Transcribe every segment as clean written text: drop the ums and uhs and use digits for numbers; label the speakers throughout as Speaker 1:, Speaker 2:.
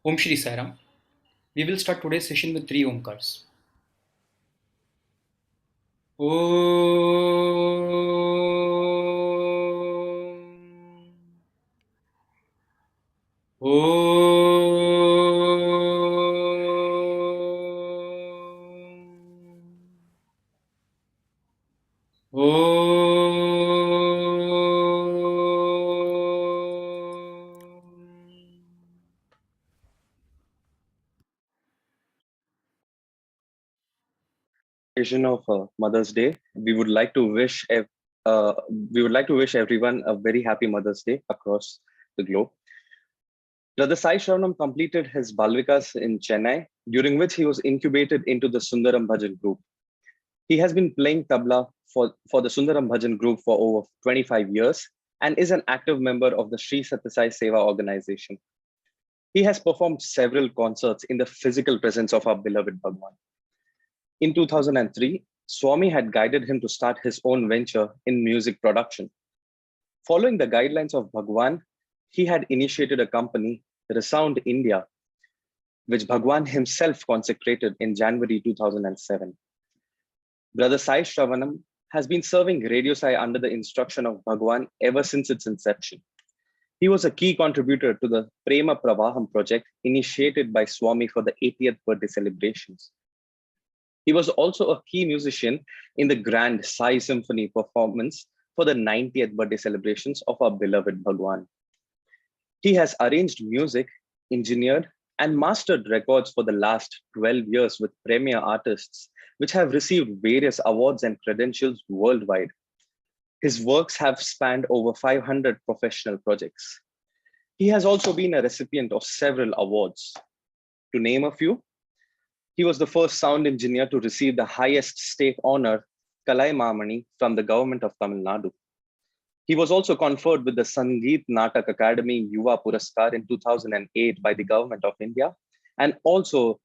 Speaker 1: Om Shri Sairam. We will start today's session with three Omkars. Om. Om. Om.
Speaker 2: Occasion of Mother's Day, uh, we would like to wish everyone a very happy Mother's Day across the globe. Brother Sai Shravanam completed his Balvikas in Chennai, during which he was incubated into the Sundaram Bhajan group. He has been playing tabla for the Sundaram Bhajan group for over 25 years and is an active member of the Sri Sathya Sai Seva organization. He has performed several concerts in the physical presence of our beloved Bhagwan. In 2003, Swami had guided him to start his own venture in music production. Following the guidelines of Bhagwan, he had initiated a company, Resound India, which Bhagwan himself consecrated in January 2007. Brother Sai Shravanam has been serving Radio Sai under the instruction of Bhagwan ever since its inception. He was a key contributor to the Prema Pravaham project initiated by Swami for the 80th birthday celebrations. He was also a key musician in the grand Sai Symphony performance for the 90th birthday celebrations of our beloved Bhagwan. He has arranged music, engineered, and mastered records for the last 12 years with premier artists, which have received various awards and credentials worldwide. His works have spanned over 500 professional projects. He has also been a recipient of several awards. To name a few, he was the first sound engineer to receive the highest state honor, Kalai Mamani, from the government of Tamil Nadu. He was also conferred with the Sangeet Natak Academy Yuva Puraskar in 2008 by the government of India, and also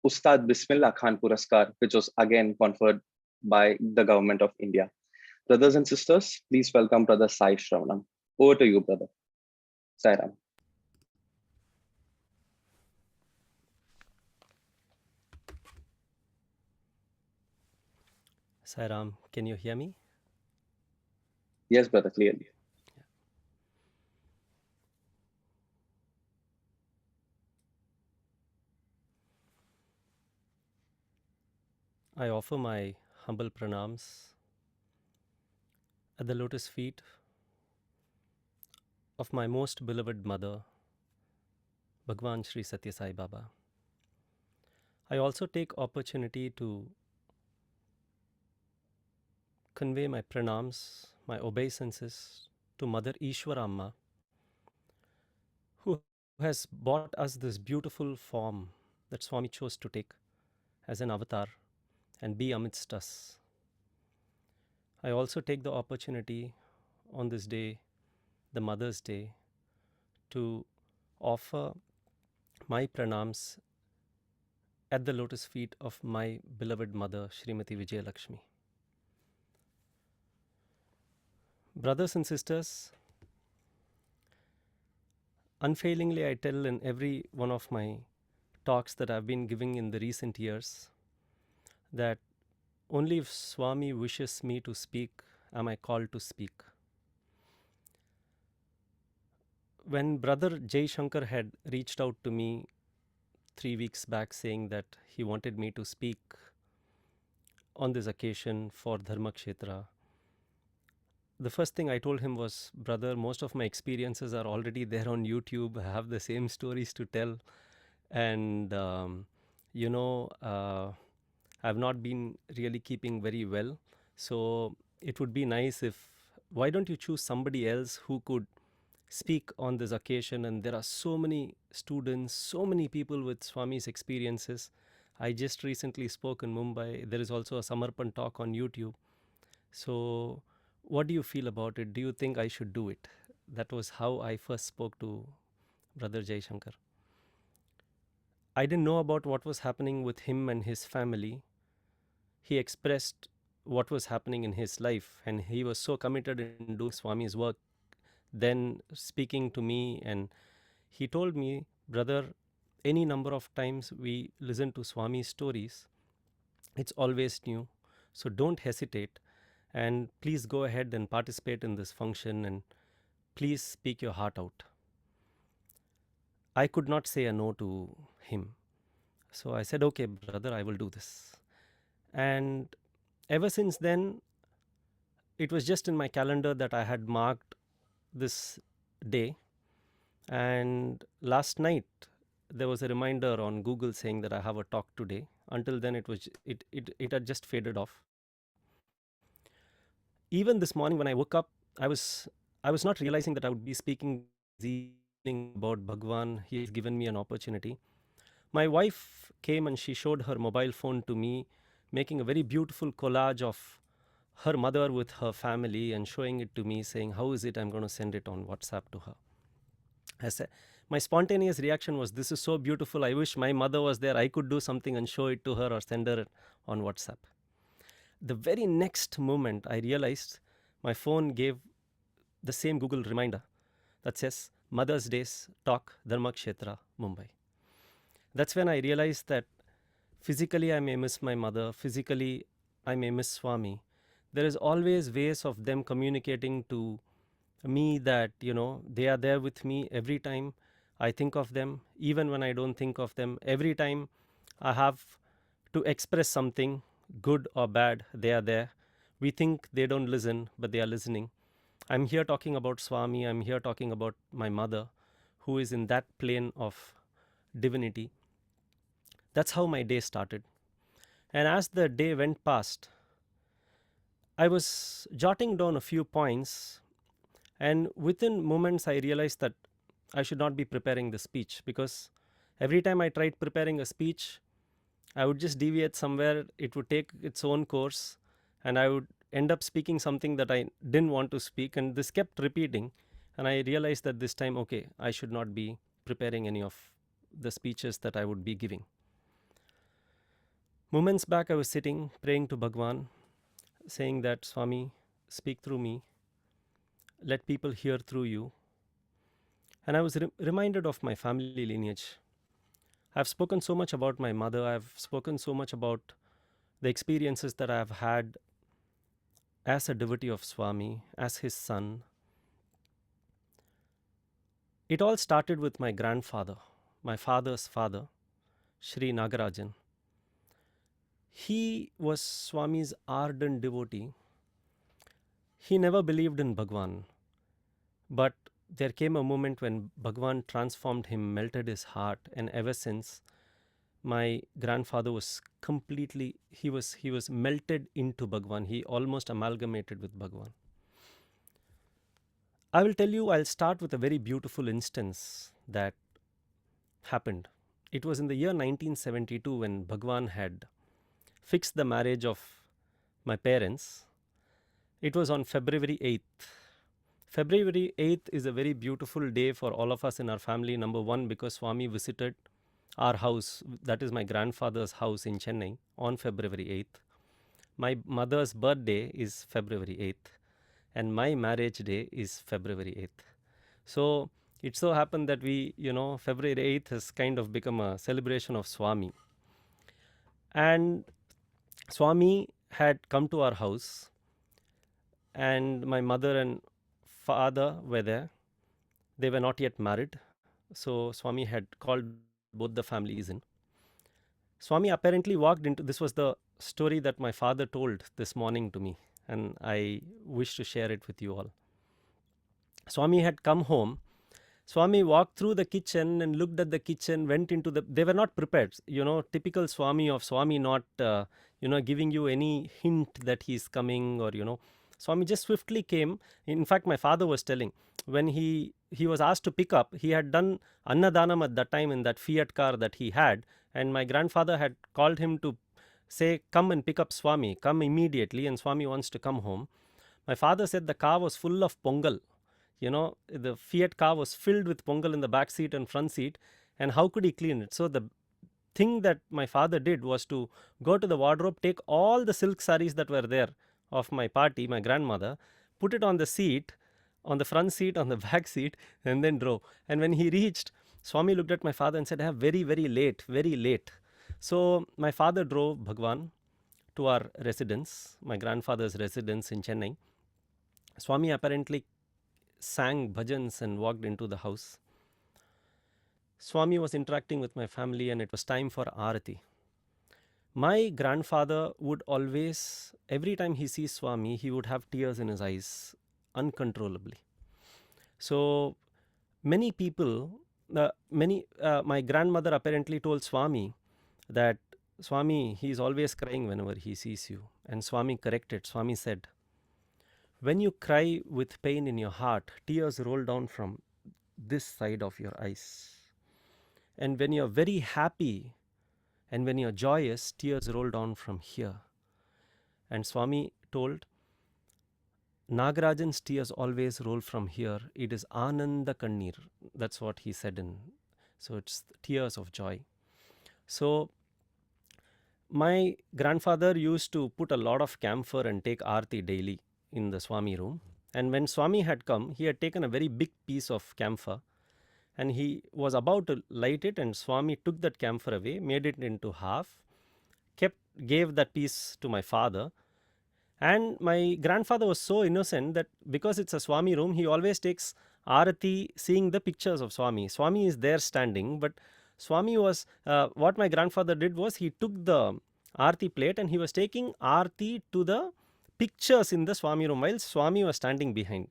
Speaker 2: Ustad Bismillah Khan Puraskar, which was again conferred by the government of India. Brothers and sisters, please welcome Brother Sai Shravanam. Over to you, brother. Sai Ram.
Speaker 3: Sairam, can you hear me?
Speaker 2: Yes, brother, clearly.
Speaker 3: I offer my humble pranams at the lotus feet of my most beloved mother, Bhagwan Sri Sathya Sai Baba. I also take opportunity to convey my pranams, my obeisances to Mother Ishwaramma, who has brought us this beautiful form that Swami chose to take as an avatar and be amidst us. I also take the opportunity on this day, the Mother's Day, to offer my pranams at the lotus feet of my beloved mother, Srimati Vijay Lakshmi. Brothers and sisters, unfailingly I tell in every one of my talks that I've been giving in the recent years that only if Swami wishes me to speak am I called to speak. When Brother Jai Shankar had reached out to me 3 weeks back saying that he wanted me to speak on this occasion for Dharmakshetra, the first thing I told him was, brother, most of my experiences are already there on YouTube. I have the same stories to tell. And, I've not been really keeping very well. So it would be nice if, why don't you choose somebody else who could speak on this occasion? And there are so many students, so many people with Swami's experiences. I just recently spoke in Mumbai. There is also a Samarpan talk on YouTube. So what do you feel about it? Do you think I should do it? That was how I first spoke to Brother Jai Shankar. I didn't know about what was happening with him and his family. He expressed what was happening in his life, and he was so committed in doing Swami's work. Then speaking to me, and he told me, brother, any number of times we listen to Swami's stories, it's always new. So don't hesitate, and please go ahead and participate in this function, and please speak your heart out. I could not say a no to him. So I said, okay, brother, I will do this. And ever since then, it was just in my calendar that I had marked this day. And last night, there was a reminder on Google saying that I have a talk today. Until then, it had just faded off. Even this morning when I woke up, I was not realizing that I would be speaking this evening about Bhagwan. He has given me an opportunity. My wife came and she showed her mobile phone to me, making a very beautiful collage of her mother with her family and showing it to me, saying, how is it? I'm going to send it on WhatsApp to her. I said, my spontaneous reaction was, this is so beautiful. I wish my mother was there. I could do something and show it to her or send her on WhatsApp. The very next moment, I realized my phone gave the same Google reminder that says Mother's Day's Talk, Dharmakshetra, Mumbai. That's when I realized that physically I may miss my mother, physically I may miss Swami. There is always ways of them communicating to me that, they are there with me every time I think of them, even when I don't think of them. Every time I have to express something, good or bad, they are there. We think they don't listen, but they are listening. I'm here talking about Swami. I'm here talking about my mother, who is in that plane of divinity. That's how my day started. And as the day went past, I was jotting down a few points, and within moments I realized that I should not be preparing the speech, because every time I tried preparing a speech, I would just deviate somewhere, it would take its own course, and I would end up speaking something that I didn't want to speak, and this kept repeating. And I realized that this time, okay, I should not be preparing any of the speeches that I would be giving. Moments back, I was sitting praying to Bhagwan, saying that, Swami, speak through me, let people hear through you. And I was reminded of my family lineage. I've spoken so much about my mother. I've spoken so much about the experiences that I've had as a devotee of Swami, as his son. It all started with my grandfather, my father's father, Sri Nagarajan. He was Swami's ardent devotee. He never believed in Bhagwan, but there came a moment when Bhagwan transformed him, melted his heart, and ever since, my grandfather was completely, he was melted into Bhagwan. He almost amalgamated with Bhagwan. I will tell you, I'll start with a very beautiful instance that happened. It was in the year 1972 when Bhagwan had fixed the marriage of my parents. It was on February 8th. February 8th is a very beautiful day for all of us in our family. Number one, because Swami visited our house, that is my grandfather's house in Chennai, on February 8th. My mother's birthday is February 8th, and my marriage day is February 8th. So it so happened that February 8th has kind of become a celebration of Swami. And Swami had come to our house, and my mother and father were there. They were not yet married, so Swami had called both the families in. Swami apparently walked into, this was the story that my father told this morning to me, and I wish to share it with you all. Swami had come home. Swami walked through the kitchen and looked at the kitchen, went into they were not prepared. Typical Swami of Swami not, giving you any hint that he's coming or, Swami just swiftly came. In fact, my father was telling, when he was asked to pick up, he had done Annadanam at that time in that Fiat car that he had. And my grandfather had called him to say, come and pick up Swami, come immediately, and Swami wants to come home. My father said the car was full of pongal. The Fiat car was filled with pongal in the back seat and front seat, and how could he clean it? So the thing that my father did was to go to the wardrobe, take all the silk saris that were there of my party, my grandmother, put it on the seat, on the front seat, on the back seat, and then drove. And when he reached, Swami looked at my father and said, very, very late, very late. So my father drove Bhagwan to our residence, my grandfather's residence in Chennai. Swami apparently sang bhajans and walked into the house. Swami was interacting with my family and it was time for Aarati. My grandfather would always, every time he sees Swami, he would have tears in his eyes uncontrollably. So many people, my grandmother apparently told Swami that, Swami, he is always crying whenever he sees you. And Swami corrected. Swami said, when you cry with pain in your heart, tears roll down from this side of your eyes. And when you're very happy and when you're joyous, tears roll down from here. And Swami told, Nagarajan's tears always roll from here. It is Ananda Kannir. That's what he said so it's tears of joy. So my grandfather used to put a lot of camphor and take Aarti daily in the Swami room. And when Swami had come, he had taken a very big piece of camphor and he was about to light it, and Swami took that camphor away, made it into half, gave that piece to my father. And my grandfather was so innocent that because it's a Swami room, he always takes Aarati seeing the pictures of Swami. Swami is there standing, but Swami was, what my grandfather did was he took the Aarti plate and he was taking Aarti to the pictures in the Swami room while Swami was standing behind.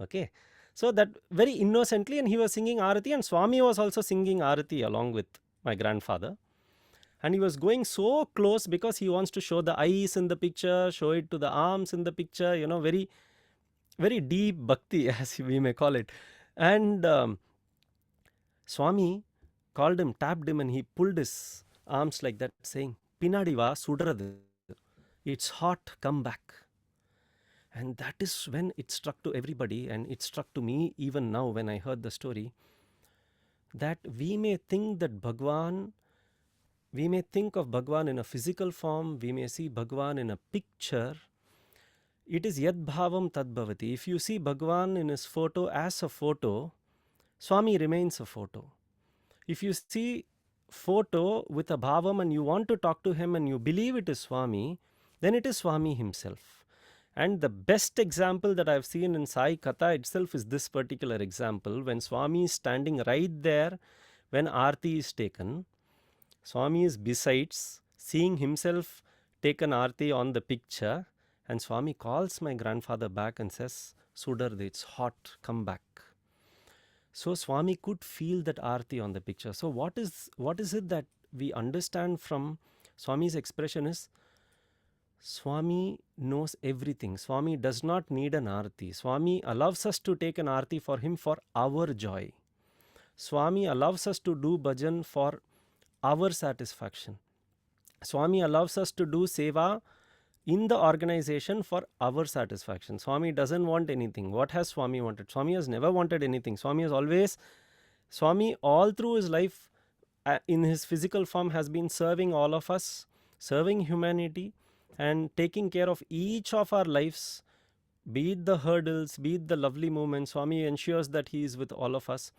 Speaker 3: Okay. So that very innocently, and he was singing Aarati, and Swami was also singing Aarati along with my grandfather. And he was going so close because he wants to show the eyes in the picture, show it to the arms in the picture, very, very deep bhakti, as we may call it. And Swami called him, tapped him, and he pulled his arms like that, saying, Pinadiva sudradu. It's hot, come back. And that is when it struck to everybody, and it struck to me even now when I heard the story, that we may think that Bhagwan, we may think of Bhagwan in a physical form, we may see Bhagwan in a picture. It is yad bhavam tad bhavati. If you see Bhagwan in his photo as a photo, Swami remains a photo. If you see photo with a bhavam and you want to talk to him and you believe it is Swami, then it is Swami himself. And the best example that I've seen in Sai Katha itself is this particular example, when Swami is standing right there when Aarti is taken. Swami is besides, seeing himself taken Aarti on the picture, and Swami calls my grandfather back and says, Sudarde, it's hot, come back. So Swami could feel that Aarti on the picture. So what is it that we understand from Swami's expression is, Swami knows everything. Swami does not need an Aarti. Swami allows us to take an Aarti for him for our joy. Swami allows us to do bhajan for our satisfaction. Swami allows us to do seva in the organization for our satisfaction. Swami doesn't want anything. What has Swami wanted? Swami has never wanted anything. Swami all through his life in his physical form has been serving all of us, serving humanity, and taking care of each of our lives, be it the hurdles, be it the lovely moments. Swami ensures that he is with all of us.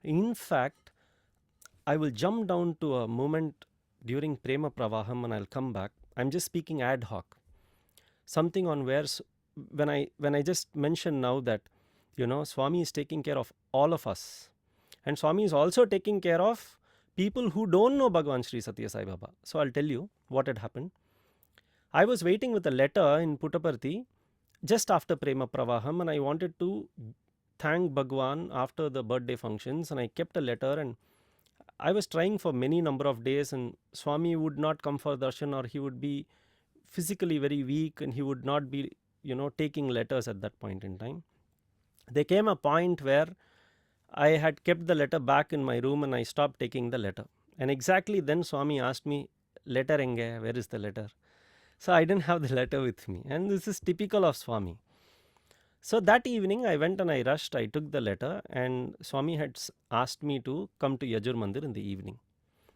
Speaker 3: In fact, I will jump down to a moment during Prema Pravaham and I'll come back. I'm just speaking ad hoc. Something on where, when I just mentioned now that, Swami is taking care of all of us. And Swami is also taking care of people who don't know Bhagavan Sri Satya Sai Baba. So I'll tell you what had happened. I was waiting with a letter in Puttaparthi just after Prema Pravaham, and I wanted to thank Bhagwan after the birthday functions, and I kept a letter, and I was trying for many number of days, and Swami would not come for darshan, or he would be physically very weak and he would not be, taking letters at that point in time. There came a point where I had kept the letter back in my room and I stopped taking the letter. And exactly then Swami asked me, letter enge, where is the letter? So I didn't have the letter with me, and this is typical of Swami. So that evening I went and I rushed, I took the letter, and Swami had asked me to come to Yajur Mandir in the evening.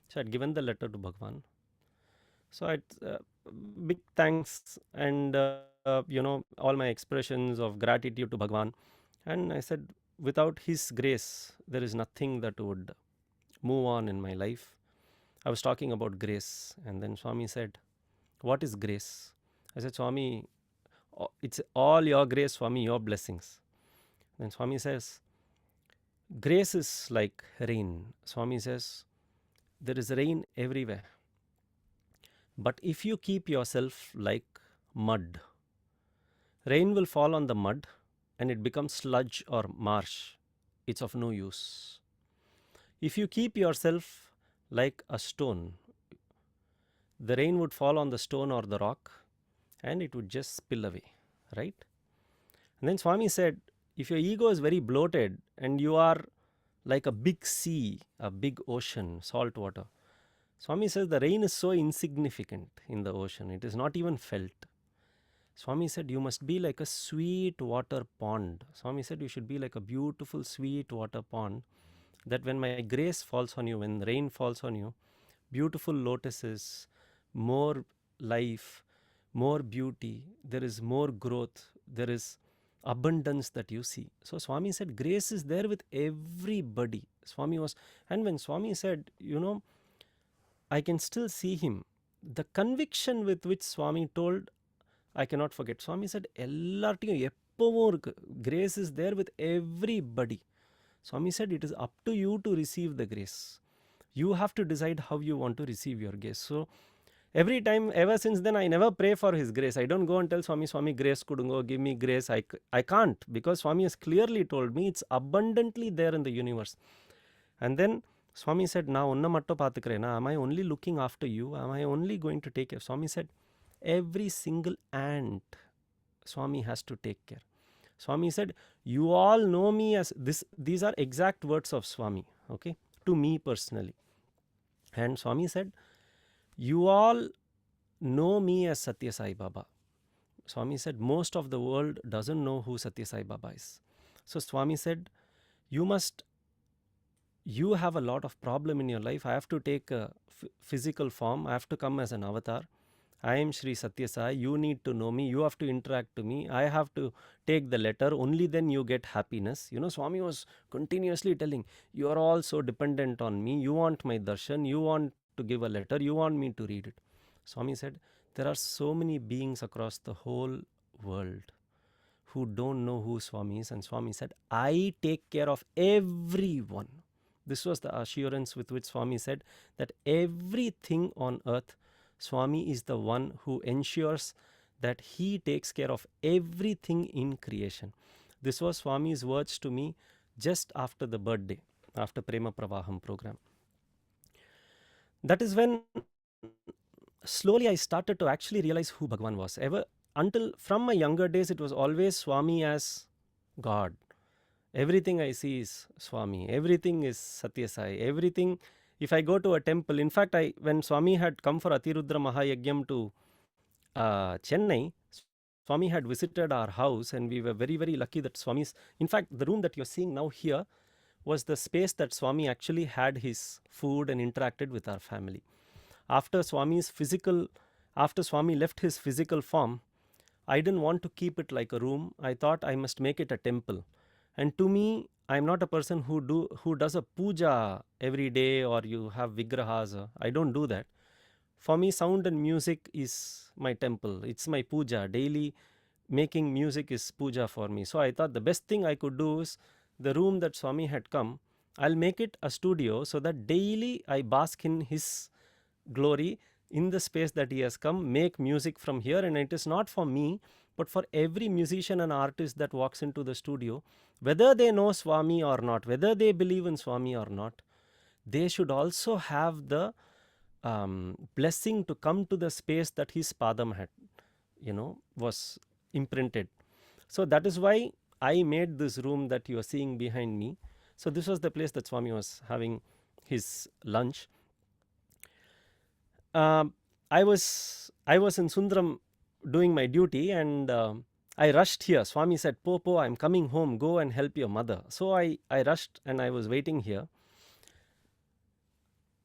Speaker 3: So I had given the letter to Bhagwan. So I big thanks and all my expressions of gratitude to Bhagwan. And I said, without his grace, there is nothing that would move on in my life. I was talking about grace, and then Swami said, "What is grace?" I said, "Swami, it's all your grace, Swami, your blessings." Then Swami says, "Grace is like rain." Swami says, "There is rain everywhere. But if you keep yourself like mud, rain will fall on the mud and it becomes sludge or marsh. It's of no use. If you keep yourself like a stone, the rain would fall on the stone or the rock and it would just spill away, right?" And then Swami said, if your ego is very bloated and you are like a big sea, a big ocean, salt water, Swami says the rain is so insignificant in the ocean, it is not even felt. Swami said, you must be like a sweet water pond. Swami said, you should be like a beautiful sweet water pond, that when my grace falls on you, when rain falls on you, beautiful lotuses, more life, more beauty, there is more growth, there is abundance that you see. So Swami said, grace is there with everybody. Swami was, and when Swami said, I can still see him, the conviction with which Swami told, I cannot forget. Swami said, எல்லார்ட்டையும் எப்பவும் இருக்கு. Grace is there with everybody. Swami said, it is up to you to receive the grace. You have to decide how you want to receive your grace. So every time, ever since then, I never pray for his grace. I don't go and tell Swami, grace kudungo, give me grace. I can't, because Swami has clearly told me it's abundantly there in the universe. And then Swami said, now unna matto paathukrena, am I only looking after you? Am I only going to take care? Swami said, every single ant Swami has to take care. Swami said, you all know me as this. These are exact words of Swami, okay, to me personally. And Swami said, you all know me as Satya Sai Baba. Swami said, most of the world doesn't know who Satya Sai Baba is. So Swami said, you have a lot of problem in your life. I have to take a physical form. I have to come as an avatar. I am Sri Satya Sai. You need to know me. You have to interact to me. I have to take the letter. Only then you get happiness. Swami was continuously telling, you are all so dependent on me. You want my darshan. You want to give a letter. You want me to read it. Swami said, there are so many beings across the whole world who don't know who Swami is. And Swami said, I take care of everyone. This was the assurance with which Swami said that everything on earth, Swami is the one who ensures that he takes care of everything in creation. This was Swami's words to me just after the birthday, after Prema Pravaham program. That is when slowly I started to actually realize who Bhagavan was. Until from my younger days, it was always Swami as God. Everything I see is Swami. Everything is Satya Sai. Everything. If I go to a temple, in fact, when Swami had come for Atirudra Mahayagyam to Chennai, Swami had visited our house, and we were very, very lucky that Swami's, in fact, the room that you're seeing now here was the space that Swami actually had his food and interacted with our family. After Swami left his physical form, I didn't want to keep it like a room. I thought I must make it a temple. And to me, I'm not a person who does a puja every day, or you have vigrahas. I don't do that. For me, sound and music is my temple. It's my puja. Daily making music is puja for me. So I thought the best thing I could do is the room that Swami had come, I'll make it a studio so that daily I bask in his glory in the space that he has come, make music from here. And it is not for me, but for every musician and artist that walks into the studio, whether they know Swami or not, whether they believe in Swami or not, they should also have the blessing to come to the space that his padam had, was imprinted. So that is why I made this room that you are seeing behind me. So this was the place that Swami was having his lunch. I was in Sundaram doing my duty, and I rushed here. Swami said, Po, I'm coming home. Go and help your mother. So I rushed, and I was waiting here.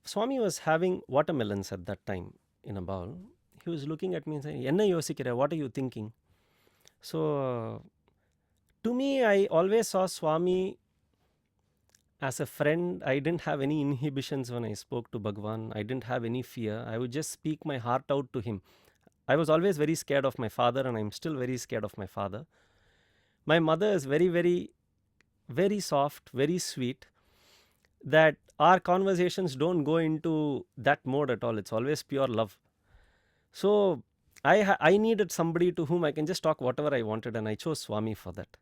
Speaker 3: Swami was having watermelons at that time in a bowl. He was looking at me and saying, Enna yosikira, what are you thinking? So to me, I always saw Swami as a friend, I didn't have any inhibitions when I spoke to Bhagwan. I didn't have any fear. I would just speak my heart out to him. I was always very scared of my father, and I'm still very scared of my father. My mother is very, very, very soft, very sweet, that our conversations don't go into that mode at all. It's always pure love. So I needed somebody to whom I can just talk whatever I wanted, and I chose Swami for that.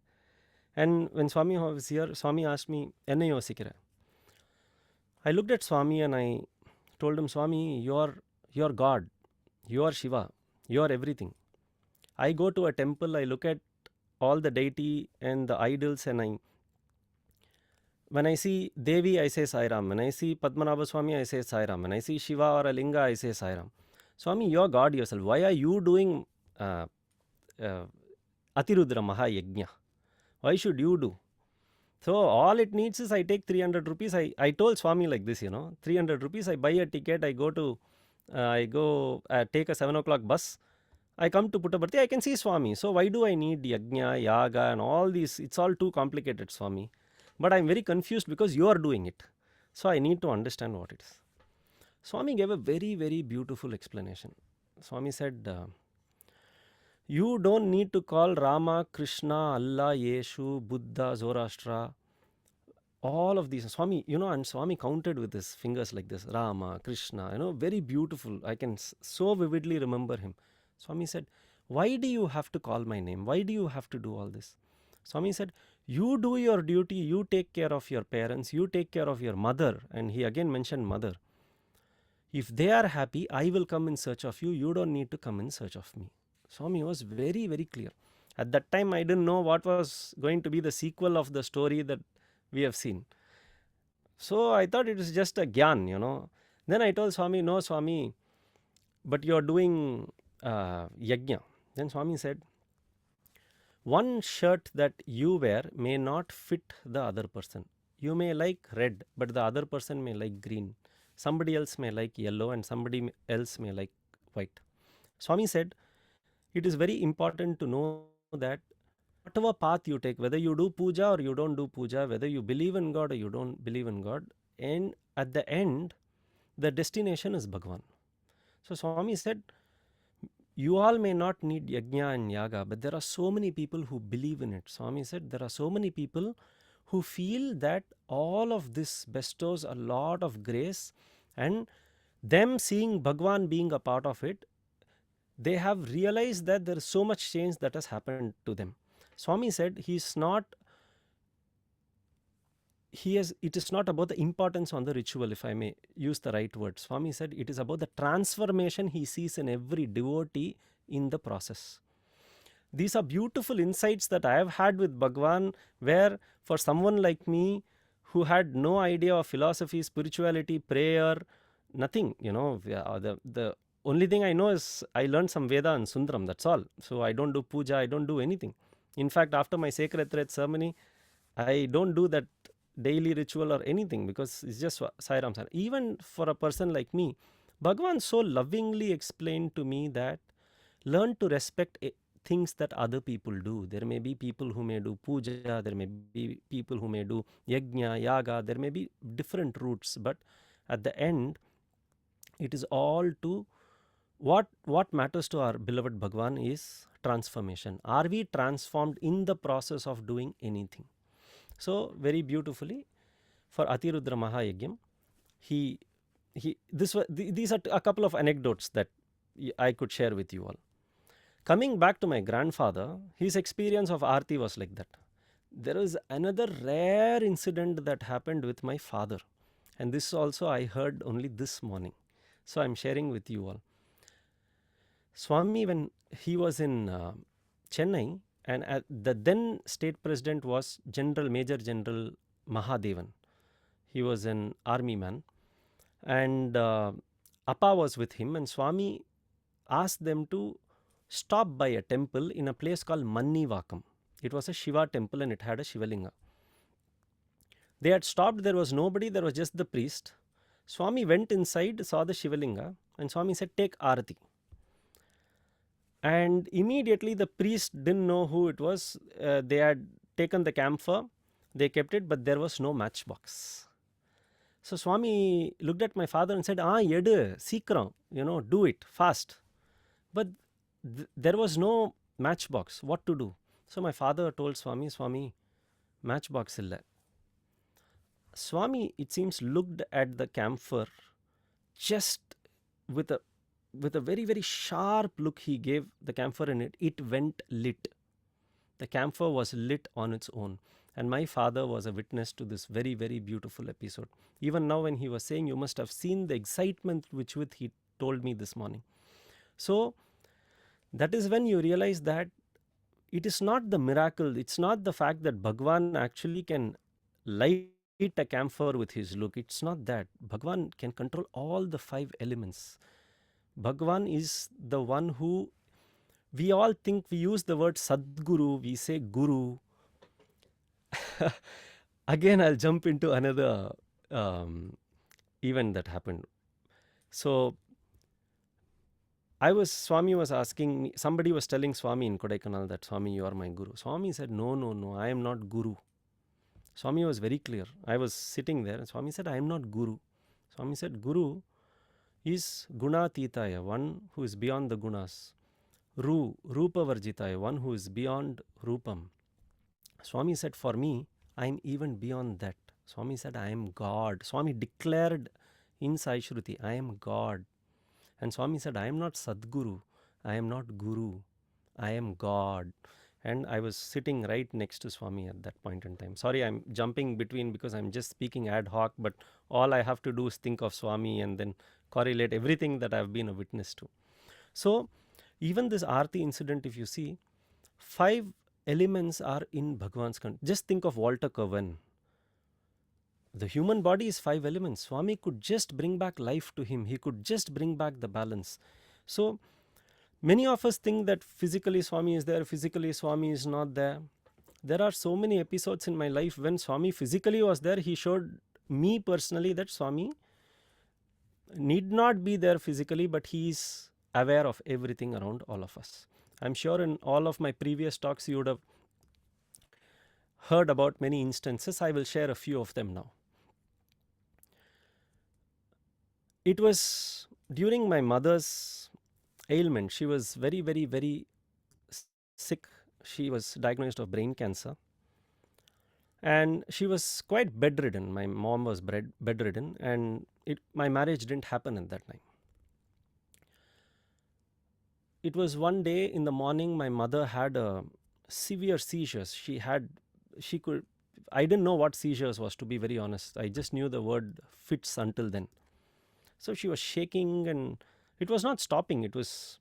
Speaker 3: And when Swami was here, Swami asked me, "Enna yosikira?" I looked at Swami and I told him, "Swami, you're God, you're Shiva, you're everything." I go to a temple, I look at all the deity and the idols, and when I see Devi, I say Sai Ram. When I see Padmanabha Swami, I say Sai Ram. When I see Shiva or a Linga, I say Sai Ram. Swami, you're God yourself. Why are you doing uh, Atirudra Mahayajna? Why should you do? So all it needs is I take 300 rupees. I told Swami like this, 300 rupees. I buy a ticket. I go take a 7 o'clock bus. I come to Puttaparthi. I can see Swami. So why do I need yajna, yaga, and all these? It's all too complicated, Swami. But I'm very confused because you are doing it. So I need to understand what it is. Swami gave a very, very beautiful explanation. Swami said, you don't need to call Rama, Krishna, Allah, Yeshu, Buddha, Zoroaster, all of these. Swami, and Swami counted with his fingers like this, Rama, Krishna, very beautiful. I can so vividly remember him. Swami said, why do you have to call my name? Why do you have to do all this? Swami said, you do your duty, you take care of your parents, you take care of your mother. And he again mentioned mother. If they are happy, I will come in search of you. You don't need to come in search of me. Swami was very, very clear. At that time, I didn't know what was going to be the sequel of the story that we have seen. So I thought it was just a gyan, Then I told Swami, no, Swami, but you're doing yajna. Then Swami said, one shirt that you wear may not fit the other person. You may like red, but the other person may like green. Somebody else may like yellow and somebody else may like white. Swami said, it is very important to know that whatever path you take, whether you do puja or you don't do puja, whether you believe in God or you don't believe in God, and at the end, the destination is Bhagwan. So Swami said, you all may not need yajna and yaga, but there are so many people who believe in it. Swami said, there are so many people who feel that all of this bestows a lot of grace, and them seeing Bhagwan being a part of it, they have realized that there is so much change that has happened to them. Swami said it is not about the importance on the ritual, if I may use the right word. Swami said it is about the transformation he sees in every devotee in the process. These are beautiful insights that I have had with Bhagwan, where for someone like me who had no idea of philosophy, spirituality, prayer, nothing, the only thing I know is I learned some Veda and Sundaram, that's all. So I don't do puja, I don't do anything. In fact, after my sacred thread ceremony, I don't do that daily ritual or anything because it's just Sai Ram. Even for a person like me, Bhagwan so lovingly explained to me that learn to respect things that other people do. There may be people who may do puja, there may be people who may do yajna, yaga, there may be different routes, but at the end, it is all to what matters to our beloved Bhagwan is transformation. Are we transformed in the process of doing anything? So very beautifully, for Atirudra Mahayajnam, these are a couple of anecdotes that I could share with you all. Coming back to my grandfather, his experience of Aarti was like that. There is another rare incident that happened with my father, and this also I heard only this morning. So I'm sharing with you all. Swami, when he was in Chennai, and the then state president was Major General Mahadevan. He was an army man, and Appa was with him, and Swami asked them to stop by a temple in a place called Mannivakam. It was a Shiva temple and it had a Shivalinga. They had stopped, there was nobody, there was just the priest. Swami went inside, saw the Shivalinga, and Swami said, take Aarati. And immediately the priest didn't know who it was. They had taken the camphor. They kept it, but there was no matchbox. So Swami looked at my father and said, Edu, seekram, do it fast. But there was no matchbox. What to do? So my father told Swami, matchbox illa. Swami, it seems, looked at the camphor just with a very, very sharp look he gave the camphor, and it went lit. The camphor was lit on its own. And my father was a witness to this very, very beautiful episode. Even now, when he was saying, you must have seen the excitement with he told me this morning. So that is when you realize that it is not the miracle, it's not the fact that Bhagwan actually can light a camphor with his look. It's not that. Bhagwan can control all the 5 elements. Bhagwan is the one who, we all think, we use the word Sadguru, we say Guru. Again, I'll jump into another event that happened. So Swami was asking me, somebody was telling Swami in Kodaikanal that, Swami, you are my Guru. Swami said, no, I am not Guru. Swami was very clear. I was sitting there and Swami said, I am not Guru. Swami said, Guru is Gunatitaya, one who is beyond the gunas. Rupa Varjitaya, one who is beyond Rupam. Swami said, for me, I am even beyond that. Swami said, I am God. Swami declared in Sai Shruti, I am God. And Swami said, I am not Sadguru, I am not Guru, I am God. And I was sitting right next to Swami at that point in time. Sorry, I'm jumping between because I'm just speaking ad hoc, but all I have to do is think of Swami and then correlate everything that I've been a witness to. So even this Aarti incident, if you see, 5 elements are in Bhagwan's control. Just think of Walter Coven. The human body is 5 elements. Swami could just bring back life to him. He could just bring back the balance. So many of us think that physically Swami is there, physically Swami is not there. There are so many episodes in my life when Swami physically was there. He showed me personally that Swami need not be there physically, but he is aware of everything around all of us. I'm sure in all of my previous talks you would have heard about many instances. I will share a few of them now. It was during my mother's ailment. She was very, very, very sick. She was diagnosed of brain cancer. And she was quite bedridden. My mom was bedridden, and my marriage didn't happen at that time. It was one day in the morning, my mother had a severe seizures. I didn't know what seizures was, to be very honest. I just knew the word fits until then. So she was shaking and it was not stopping. It was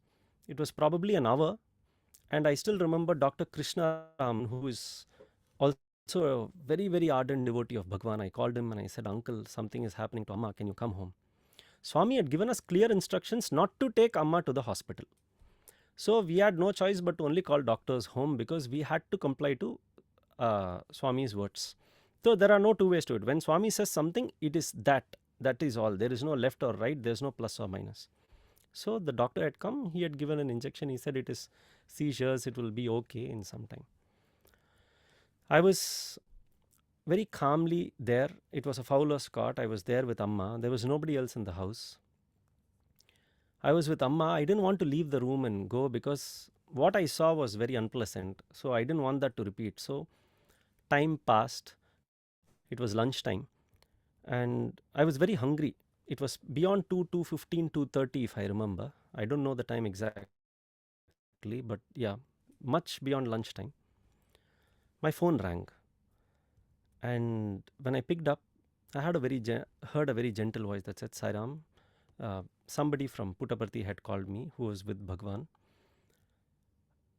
Speaker 3: probably an hour. And I still remember Dr. Krishna Ram, who is also a very, very ardent devotee of Bhagwan. I called him and I said, Uncle, something is happening to Amma. Can you come home? Swami had given us clear instructions not to take Amma to the hospital. So we had no choice but to only call doctors home because we had to comply to Swami's words. So there are no 2 ways to it. When Swami says something, it is that. That is all. There is no left or right. There is no plus or minus. So the doctor had come. He had given an injection. He said it is seizures. It will be okay in some time. I was very calmly there. It was a Fowler's cot. I was there with Amma. There was nobody else in the house. I was with Amma. I didn't want to leave the room and go because what I saw was very unpleasant. So I didn't want that to repeat. So time passed. It was lunchtime. And I was very hungry. It was beyond 2:15, 2:30 if I remember. I don't know the time exactly, but yeah, much beyond lunchtime. My phone rang. And when I picked up, I had heard a very gentle voice that said, Sairam, somebody from Puttaparthi had called me who was with Bhagwan.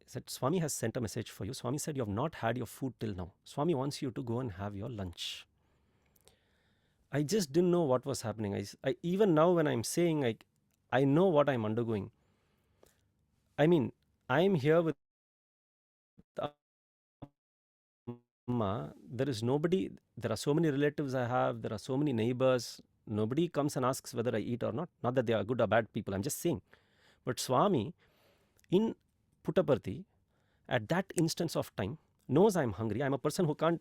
Speaker 3: He said, Swami has sent a message for you. Swami said, you have not had your food till now. Swami wants you to go and have your lunch. I just didn't know what was happening. I even now when I'm saying, I know what I'm undergoing. I mean, I'm here with Amma. There is nobody. There are so many relatives I have. There are so many neighbors. Nobody comes and asks whether I eat or not. Not that they are good or bad people. I'm just saying. But Swami, in Puttaparthi, at that instance of time, knows I'm hungry. I'm a person who can't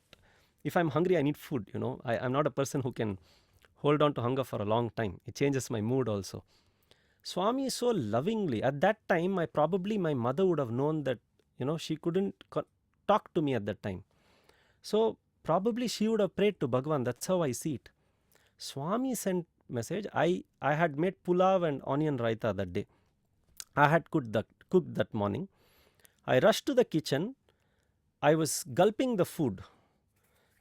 Speaker 3: if I'm hungry, I need food, you know. I'm not a person who can hold on to hunger for a long time. It changes my mood also. Swami so lovingly, at that time, probably my mother would have known that, you know, she couldn't talk to me at that time. So probably she would have prayed to Bhagwan. That's how I see it. Swami sent message. I had made pulav and onion raita that day. I had cooked that morning. I rushed to the kitchen. I was gulping the food,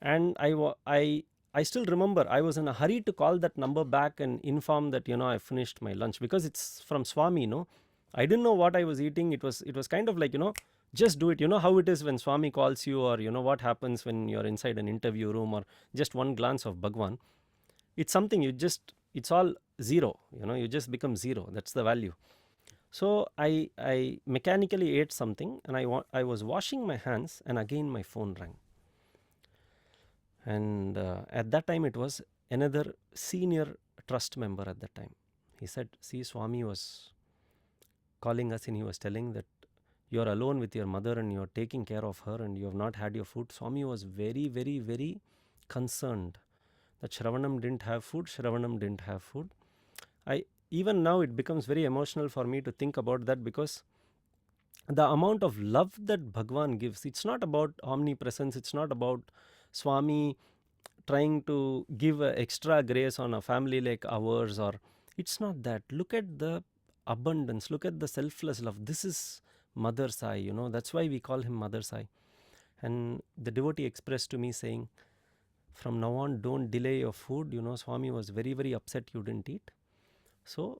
Speaker 3: and I still remember I was in a hurry to call that number back and inform that, you know, I finished my lunch, because it's from Swami, you know. I didn't know what I was eating. It was kind of like, you know, just do it. You know how it is when Swami calls you, or you know what happens when you're inside an interview room, or just one glance of Bhagwan. It's something it's all zero, you know, you just become zero. That's the value. So I mechanically ate something, and I was washing my hands, and again my phone rang. And at that time it was another senior trust member at that time. He said, see, Swami was calling us, and he was telling that you're alone with your mother and you're taking care of her and you have not had your food. Swami was very, very, very concerned that Shravanam didn't have food. Even now it becomes very emotional for me to think about that, because the amount of love that Bhagwan gives, it's not about omnipresence, it's not about Swami trying to give extra grace on a family like ours, or it's not that. Look at the abundance, look at the selfless love. This is Mother Sai, you know, that's why we call him Mother Sai. And the devotee expressed to me saying, from now on, don't delay your food. You know, Swami was very, very upset you didn't eat. So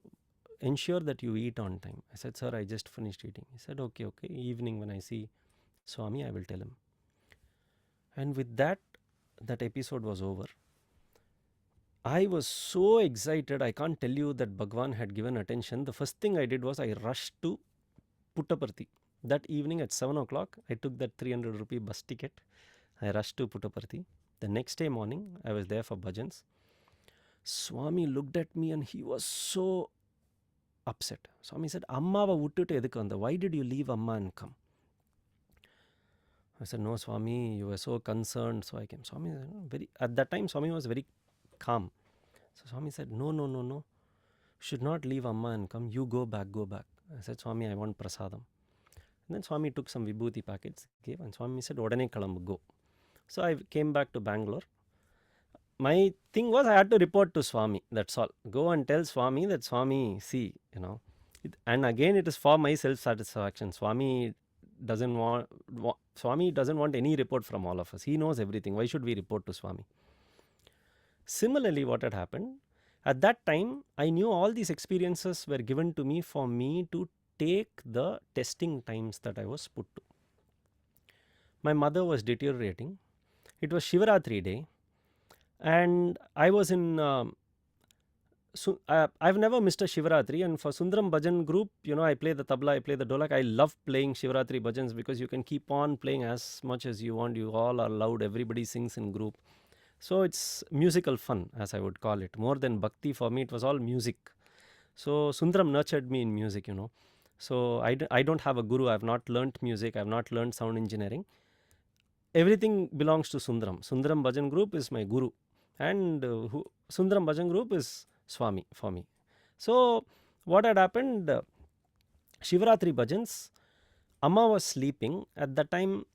Speaker 3: ensure that you eat on time. I said, sir, I just finished eating. He said, okay. Evening when I see Swami, I will tell him. And with that episode was over. I was so excited. I can't tell you that Bhagwan had given attention. The first thing I did was I rushed to Puttaparthi. That evening at 7 o'clock, I took that 300 rupee bus ticket. I rushed to Puttaparthi. The next day morning, I was there for bhajans. Swami looked at me and he was so upset. Swami said, Amma va uttute edukku vanda? Why did you leave Amma and come? I said, no, Swami, you were so concerned, so I came. Swami, at that time, Swami was very calm. So Swami said, no. You should not leave Amma and come. You go back. I said, Swami, I want prasadam. And then Swami took some vibhuti packets, gave, and Swami said, Odane Kalambu, go. So I came back to Bangalore. My thing was I had to report to Swami, that's all. Go and tell Swami that, Swami, see, you know. And again, it is for my self-satisfaction. Swami doesn't want any report from all of us. He knows everything. Why should we report to Swami? Similarly, what had happened, at that time, I knew all these experiences were given to me for me to take the testing times that I was put to. My mother was deteriorating. It was Shivaratri day, and I was in I've never missed a Shivaratri, and for Sundaram Bhajan group, you know, I play the tabla, I play the dholak. I love playing Shivaratri bhajans because you can keep on playing as much as you want. You all are loud, everybody sings in group. So it's musical fun, as I would call it. More than bhakti, for me, it was all music. So Sundaram nurtured me in music, you know. So I don't have a guru. I have not learnt music. I have not learnt sound engineering. Everything belongs to Sundaram. Sundaram Bhajan group is my guru. And Sundaram Bhajan group is Swami for me. So what had happened, Shivaratri bhajans, Amma was sleeping. At that time,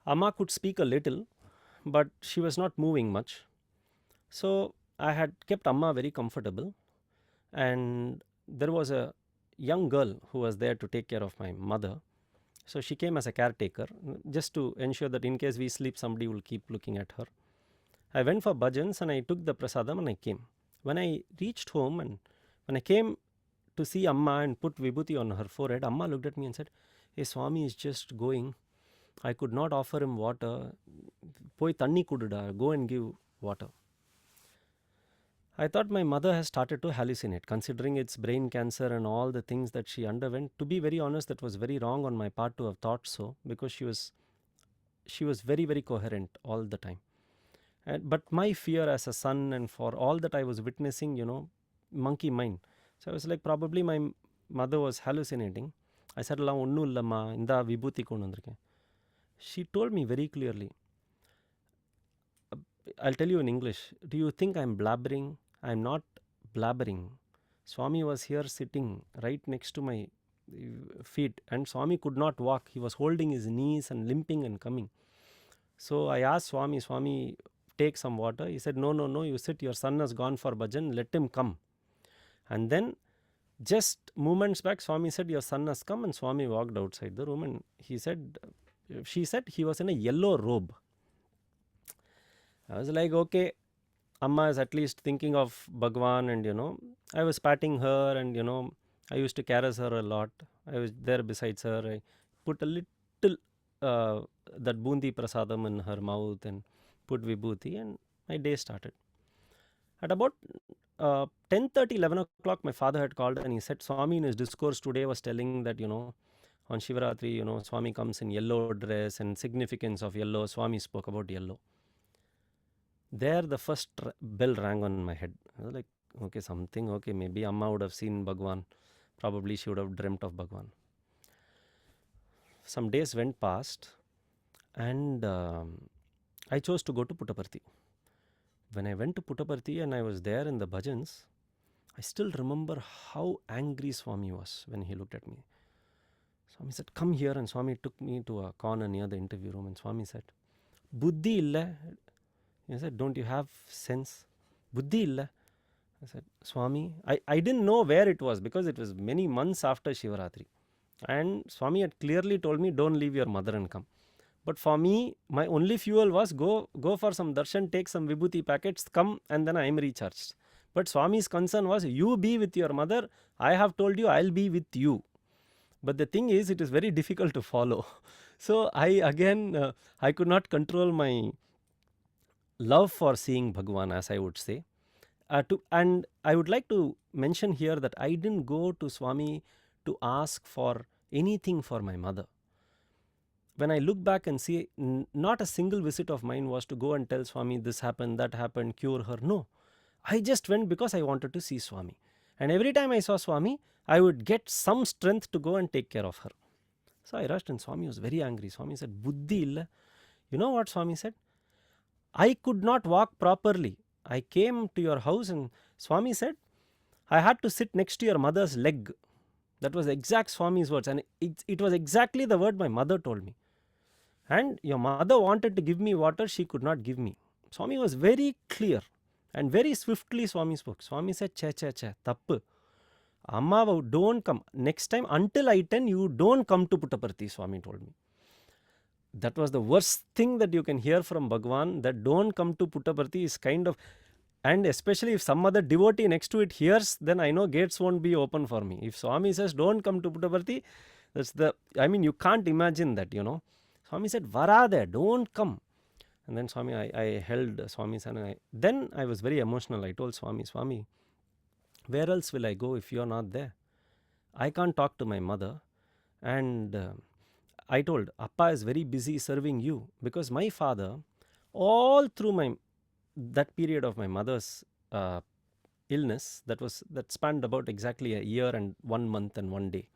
Speaker 3: Amma could speak a little, but she was not moving much. So I had kept Amma very comfortable, and there was a young girl who was there to take care of my mother. So she came as a caretaker, just to ensure that in case we sleep, somebody will keep looking at her. I went for bhajans and I took the prasadam and I came. When I reached home and when I came to see Amma and put vibhuti on her forehead, Amma looked at me and said, hey, Swami is just going. I could not offer him water. Poi tanni kududa, go and give water. I thought my mother has started to hallucinate, considering its brain cancer and all the things that she underwent. To be very honest, that was very wrong on my part to have thought so, because she was very, very coherent all the time. But my fear as a son, and for all that I was witnessing, you know, monkey mind. So I was like, probably my mother was hallucinating. I said, "La onnu illamma, inda vibhuti kondu vandirukken." She told me very clearly, I'll tell you in English. Do you think I'm blabbering? I'm not blabbering. Swami was here sitting right next to my feet, and Swami could not walk. He was holding his knees and limping and coming. So I asked Swami, Swami, take some water. He said, no, no, no, you sit. Your son has gone for bhajan. Let him come. And then just moments back, Swami said, your son has come, and Swami walked outside the room, and she said he was in a yellow robe. I was like, okay, Amma is at least thinking of Bhagwan, and I was patting her, and I used to caress her a lot. I was there besides her. I put a little that bundi prasadam in her mouth and put vibhuti, and my day started. At about 10:30, 11 o'clock, my father had called and he said, Swami in his discourse today was telling that, on Shivaratri, Swami comes in yellow dress and significance of yellow. Swami spoke about yellow. There the first bell rang on my head. I was like, okay, maybe Amma would have seen Bhagwan. Probably she would have dreamt of Bhagwan. Some days went past and I chose to go to Puttaparthi. When I went to Puttaparthi and I was there in the bhajans, I still remember how angry Swami was when he looked at me. Swami said, come here, and Swami took me to a corner near the interview room, and Swami said, Buddhi illa. He said, don't you have sense? Buddhi illa. I said, Swami, I didn't know where it was because it was many months after Shivaratri. And Swami had clearly told me, don't leave your mother and come. But for me, my only fuel was go for some darshan, take some vibhuti packets, come, and then I am recharged. But Swami's concern was, you be with your mother. I have told you, I'll be with you. But the thing is, it is very difficult to follow. So I could not control my love for seeing Bhagwan, as I would say. And I would like to mention here that I didn't go to Swami to ask for anything for my mother. When I look back and see, not a single visit of mine was to go and tell Swami this happened, that happened, cure her. No, I just went because I wanted to see Swami. And every time I saw Swami, I would get some strength to go and take care of her. So I rushed and Swami was very angry. Swami said, Buddhi illa. You know what Swami said? I could not walk properly. I came to your house and Swami said, I had to sit next to your mother's leg. That was exact Swami's words, and it was exactly the word my mother told me. And your mother wanted to give me water, she could not give me. Swami was very clear and very swiftly Swami spoke. Swami said, che, tappu. Amma, don't come. Next time, until I 10, you don't come to Puttaparthi, Swami told me. That was the worst thing that you can hear from Bhagwan, that don't come to Puttaparthi is kind of, and especially if some other devotee next to it hears, then I know gates won't be open for me. If Swami says, don't come to Puttaparthi, you can't imagine that, Swami said, vara there, don't come. And then Swami, I held Swami's hand, then I was very emotional. I told Swami, where else will I go if you're not there? I can't talk to my mother. And I told, Appa is very busy serving you, because my father, all through that period of my mother's illness, that spanned about exactly a year and 1 month and 1 day.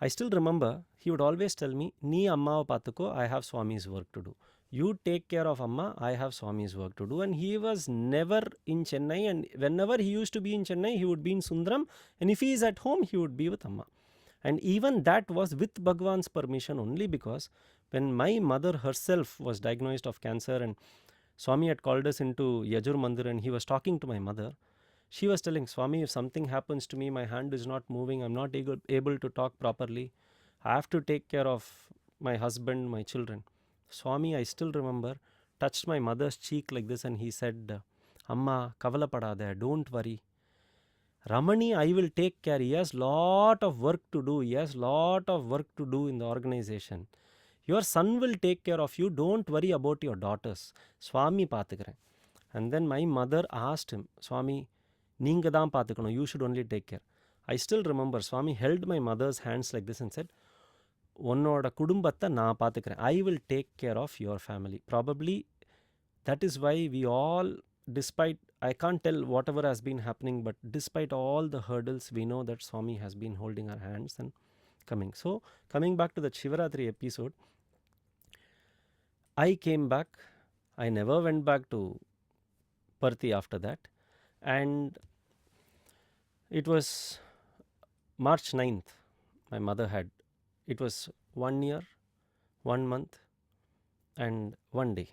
Speaker 3: I still remember he would always tell me, Nee Amma Patuko, I have Swami's work to do. You take care of Amma, I have Swami's work to do. And he was never in Chennai, and whenever he used to be in Chennai, he would be in Sundaram, and if he is at home, he would be with Amma. And even that was with Bhagwan's permission only, because when my mother herself was diagnosed of cancer and Swami had called us into Yajur Mandir and he was talking to my mother, she was telling, Swami, if something happens to me, my hand is not moving, I'm not able to talk properly, I have to take care of my husband, my children. Swami, I still remember, touched my mother's cheek like this and he said, Amma, kavala padada, don't worry. Ramani, I will take care. He has lot of work to do. He has lot of work to do in the organization. Your son will take care of you. Don't worry about your daughters. Swami paathukuren. And then my mother asked him, Swami, neenga dhaan paathukanum. You should only take care. I still remember Swami held my mother's hands like this and said, Unnoda kudumbatta na paathukuren. I will take care of your family. Probably that is why we all, despite, I can't tell whatever has been happening, but despite all the hurdles, we know that Swami has been holding our hands and coming. So, coming back to the Shivaratri episode, I came back. I never went back to Parthi after that. And it was March 9th, my mother had, it was 1 year, 1 month, and 1 day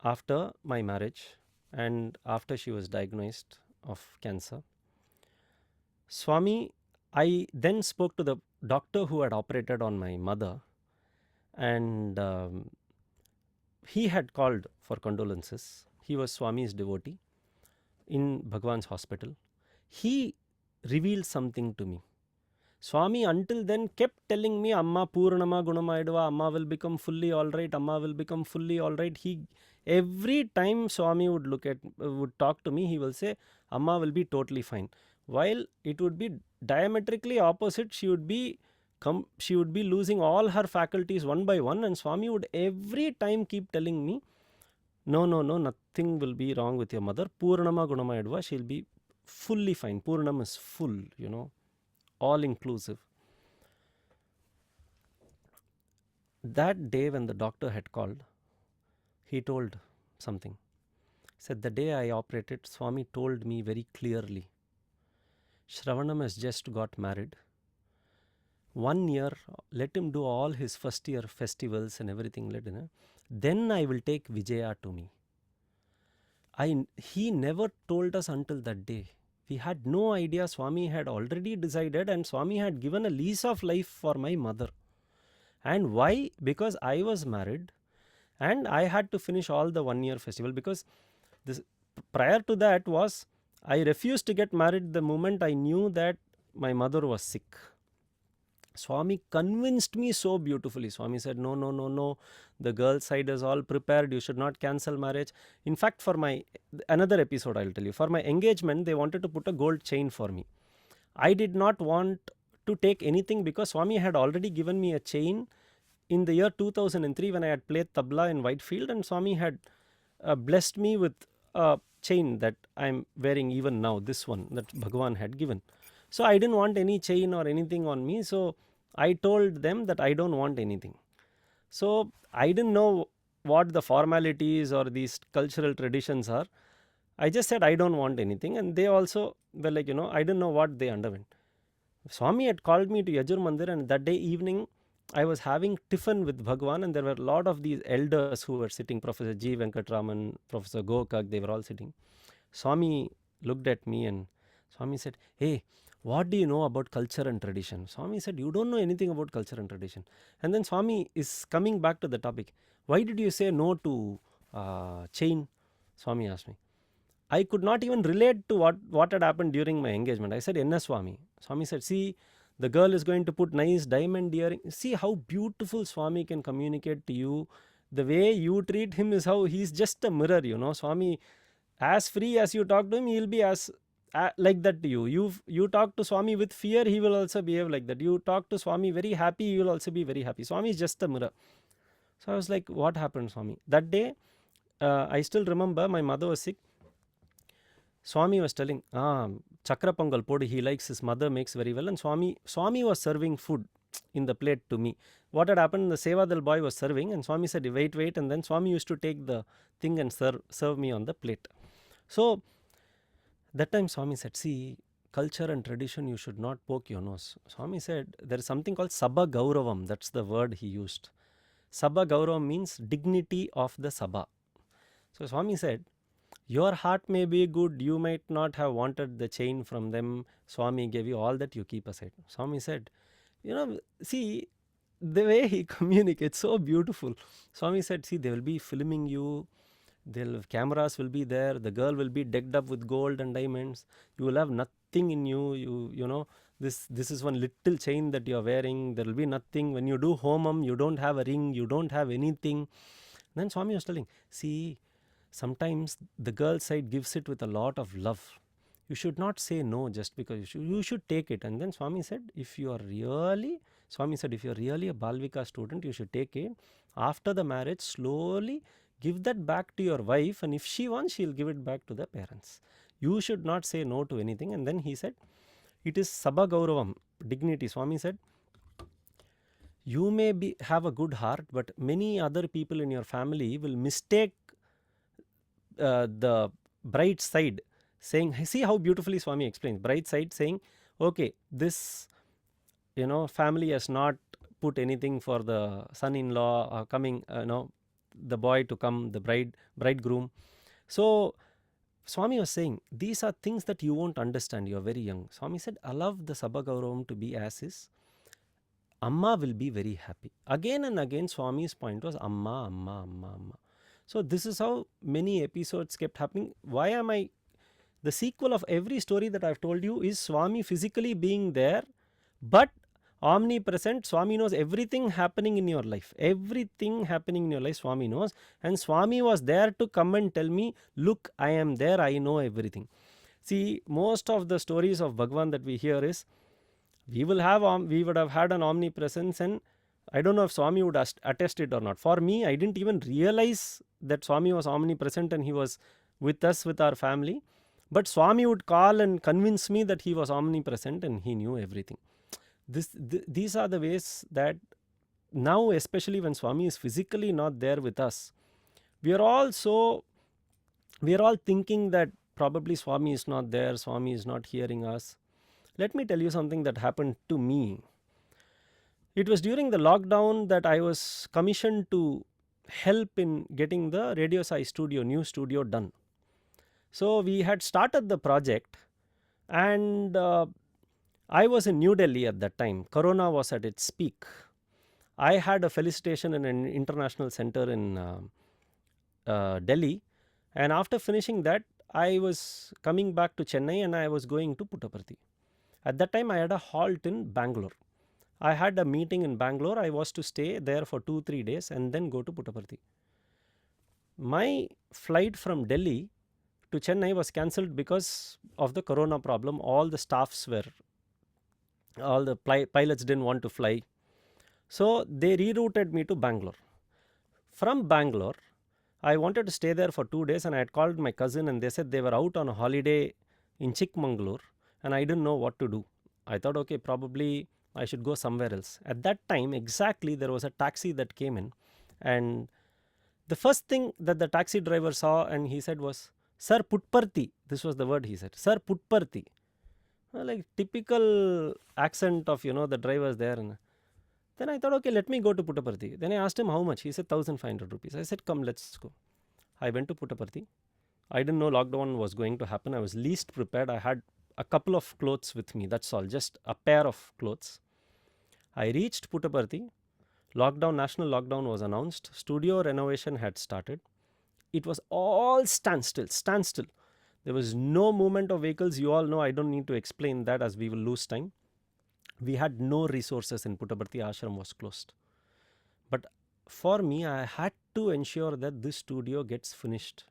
Speaker 3: after my marriage and after she was diagnosed of cancer. Swami, I then spoke to the doctor who had operated on my mother, and he had called for condolences. He was Swami's devotee in Bhagwan's hospital. He revealed something to me. Swami until then kept telling me, Amma Purnama Gunamaidva, Amma will become fully alright, Amma will become fully alright. He every time Swami would talk to me, he will say, Amma will be totally fine. While it would be diametrically opposite, she would be losing all her faculties one by one, and Swami would every time keep telling me, no, nothing will be wrong with your mother. Purnama Gunamaidva, she'll be fully fine. Purnam is full, all inclusive. That day when the doctor had called, he told something. He said, the day I operated, Swami told me very clearly, Shravanam has just got married. 1 year, let him do all his first year festivals and everything. Then I will take Vijaya to me. He never told us until that day. We had no idea. Swami had already decided, and Swami had given a lease of life for my mother. And why? Because I was married and I had to finish all the 1 year festival, because this prior to that was, I refused to get married the moment I knew that my mother was sick. Swami convinced me so beautifully. Swami said, no, the girl side is all prepared, you should not cancel marriage. In fact, for my another episode I'll tell you, for my engagement they wanted to put a gold chain for me. I did not want to take anything because Swami had already given me a chain in the year 2003 when I had played tabla in Whitefield, and Swami had blessed me with a chain that I'm wearing even now, this one that Bhagwan had given. So I didn't want any chain or anything on me, so I told them that I don't want anything. So I didn't know what the formalities or these cultural traditions are. I just said I don't want anything, and they also were like, I didn't know what they underwent. Swami had called me to Yajur Mandir, and that day evening I was having tiffin with Bhagwan, and there were a lot of these elders who were sitting, Professor G. Venkatraman, Professor Gokak, they were all sitting. Swami looked at me and Swami said, hey, what do you know about culture and tradition? Swami said, you don't know anything about culture and tradition. And then Swami is coming back to the topic. Why did you say no to chain? Swami asked me. I could not even relate to what had happened during my engagement. I said, Enna Swami. Swami said, see, the girl is going to put nice diamond earring. See how beautiful Swami can communicate to you. The way you treat him is how he's just a mirror, Swami, as free as you talk to him, he'll be as like that to you. You talk to Swami with fear, he will also behave like that. You talk to Swami very happy, you will also be very happy. Swami is just a mirror. So I was like, what happened, Swami? That day, I still remember my mother was sick. Swami was telling, Chakra Pongal Podi, he likes, his mother makes very well. And Swami was serving food in the plate to me. What had happened, the Sevadal boy was serving, and Swami said, wait. And then Swami used to take the thing and serve me on the plate. So that time Swami said, see, culture and tradition, you should not poke your nose. Swami said, there is something called Sabha Gauravam. That's the word he used. Sabha Gauravam means dignity of the Sabha. So Swami said, your heart may be good, you might not have wanted the chain from them. Swami gave you all that, you keep aside. Swami said, see, the way he communicates, so beautiful. Swami said, see, they will be filming you. Cameras will be there, the girl will be decked up with gold and diamonds, you will have nothing in you, this is one little chain that you are wearing, there will be nothing. When you do homam, you don't have a ring, you don't have anything. Then Swami was telling, see, sometimes the girl side gives it with a lot of love. You should not say no just because you should take it. And then Swami said, if you are really a Balvika student, you should take it. After the marriage, slowly give that back to your wife, and if she wants, she'll give it back to the parents. You should not say no to anything. And then he said, it is Sabha Gauravam, dignity. Swami said, you may have a good heart, but many other people in your family will mistake the bright side saying, see how beautifully Swami explains, bright side saying, okay, this family has not put anything for the son-in-law coming, the boy to come, the bridegroom. So Swami was saying, these are things that you won't understand, you are very young. Swami said, allow the Sabhagauravam to be as is. Amma will be very happy. Again and again, Swami's point was Amma, Amma, Amma, Amma. So this is how many episodes kept happening. Why am I? The sequel of every story that I've told you is Swami physically being there, but omnipresent. Swami knows everything happening in your life. Everything happening in your life, Swami knows. And Swami was there to come and tell me, look, I am there, I know everything. See, most of the stories of Bhagwan that we hear is, we would have had an omnipresence, and I don't know if Swami would attest it or not. For me, I didn't even realize that Swami was omnipresent and he was with us, with our family. But Swami would call and convince me that he was omnipresent and he knew everything. These are the ways that now, especially when Swami is physically not there with us, we are all thinking that probably Swami is not there, Swami is not hearing us. Let me tell you something that happened to me. It was during the lockdown that I was commissioned to help in getting the Radio Sai studio, new studio done. So we had started the project, and I was in New Delhi at that time. Corona was at its peak. I had a felicitation in an international center in Delhi, and after finishing that, I was coming back to Chennai and I was going to Puttaparthi. At that time, I had a halt in Bangalore. I had a meeting in Bangalore. I was to stay there for 2-3 days and then go to Puttaparthi. My flight from Delhi to Chennai was cancelled because of the corona problem. All the pilots didn't want to fly. So they rerouted me to Bangalore. From Bangalore, I wanted to stay there for 2 days, and I had called my cousin and they said they were out on a holiday in Chikmagalur and I didn't know what to do. I thought, okay, probably I should go somewhere else. At that time, exactly, there was a taxi that came in, and the first thing that the taxi driver saw and he said was, Sir Puttaparthi. This was the word he said, Sir Puttaparthi. Like typical accent of, the drivers there. And then I thought, okay, let me go to Puttaparthi. Then I asked him how much. He said 1,500 rupees. I said, come, let's go. I went to Puttaparthi. I didn't know lockdown was going to happen. I was least prepared. I had a couple of clothes with me. That's all. Just a pair of clothes. I reached Puttaparthi. National lockdown was announced. Studio renovation had started. It was all standstill. There was no movement of vehicles. You all know, I don't need to explain that as we will lose time. We had no resources in Puttaparthi. Ashram was closed. But for me, I had to ensure that this studio gets finished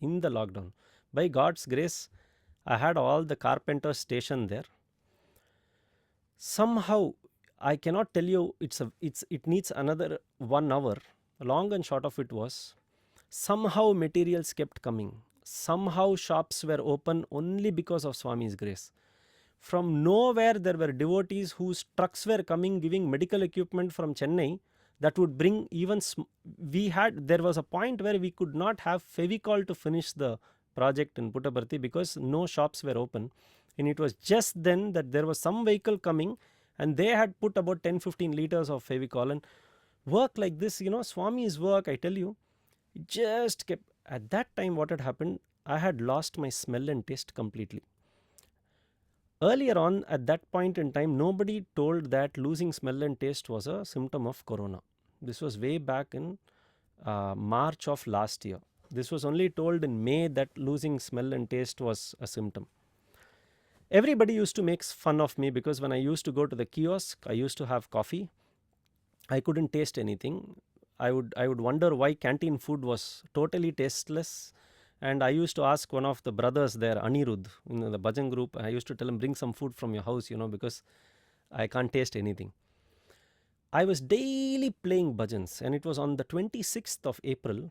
Speaker 3: in the lockdown. By God's grace, I had all the carpenters stationed there. Somehow, I cannot tell you, it needs another 1 hour. Long and short of it was, somehow materials kept coming. Somehow shops were open only because of Swami's grace. From nowhere, there were devotees whose trucks were coming, giving medical equipment from Chennai that would bring even, there was a point where we could not have Fevicol to finish the project in Puttaparthi because no shops were open. And it was just then that there was some vehicle coming and they had put about 10-15 liters of Fevicol, and work like this, Swami's work, I tell you, just kept. At that time, what had happened, I had lost my smell and taste completely. Earlier on, at that point in time, nobody told that losing smell and taste was a symptom of corona. This was way back in March of last year. This was only told in May that losing smell and taste was a symptom. Everybody used to make fun of me because when I used to go to the kiosk, I used to have coffee. I couldn't taste anything. I would wonder why canteen food was totally tasteless. And I used to ask one of the brothers there, Anirudh, in the bhajan group, I used to tell him, bring some food from your house, because I can't taste anything. I was daily playing bhajans, and it was on the 26th of April.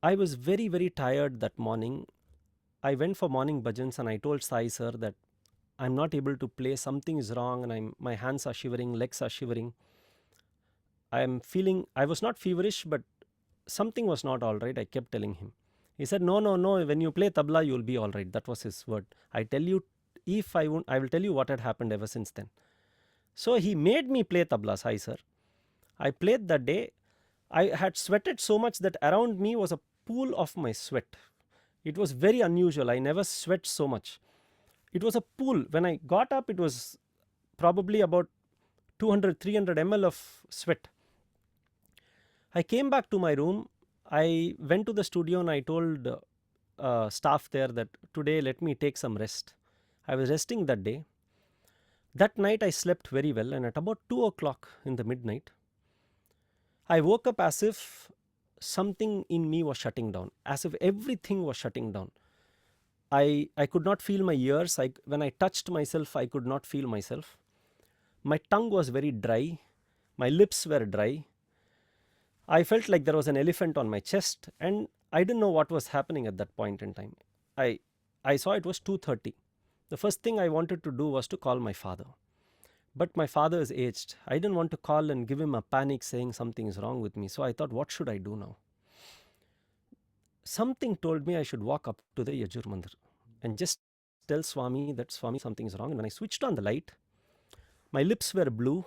Speaker 3: I was very, very tired that morning. I went for morning bhajans and I told Sai sir that I'm not able to play, something is wrong, and my hands are shivering, legs are shivering. I was not feverish, but something was not all right. I kept telling him. He said, no, no, no, when you play tabla, you'll be all right. That was his word. I tell you, if I won't, I will tell you what had happened ever since then. So he made me play tabla, Sai sir. I played that day. I had sweated so much that around me was a pool of my sweat. It was very unusual. I never sweat so much. It was a pool. When I got up, it was probably about 200, 300 ml of sweat. I came back to my room. I went to the studio and I told staff there that today let me take some rest. I was resting that day. That night I slept very well, and at about 2 o'clock in the midnight, I woke up as if something in me was shutting down, as if everything was shutting down. I could not feel my ears. When I touched myself, I could not feel myself. My tongue was very dry. My lips were dry. I felt like there was an elephant on my chest, and I didn't know what was happening at that point in time. I saw it was 2:30. The first thing I wanted to do was to call my father. But my father is aged. I didn't want to call and give him a panic saying something is wrong with me. So I thought, what should I do now? Something told me I should walk up to the Yajur Mandir and just tell Swami that Swami, something is wrong. And when I switched on the light, my lips were blue.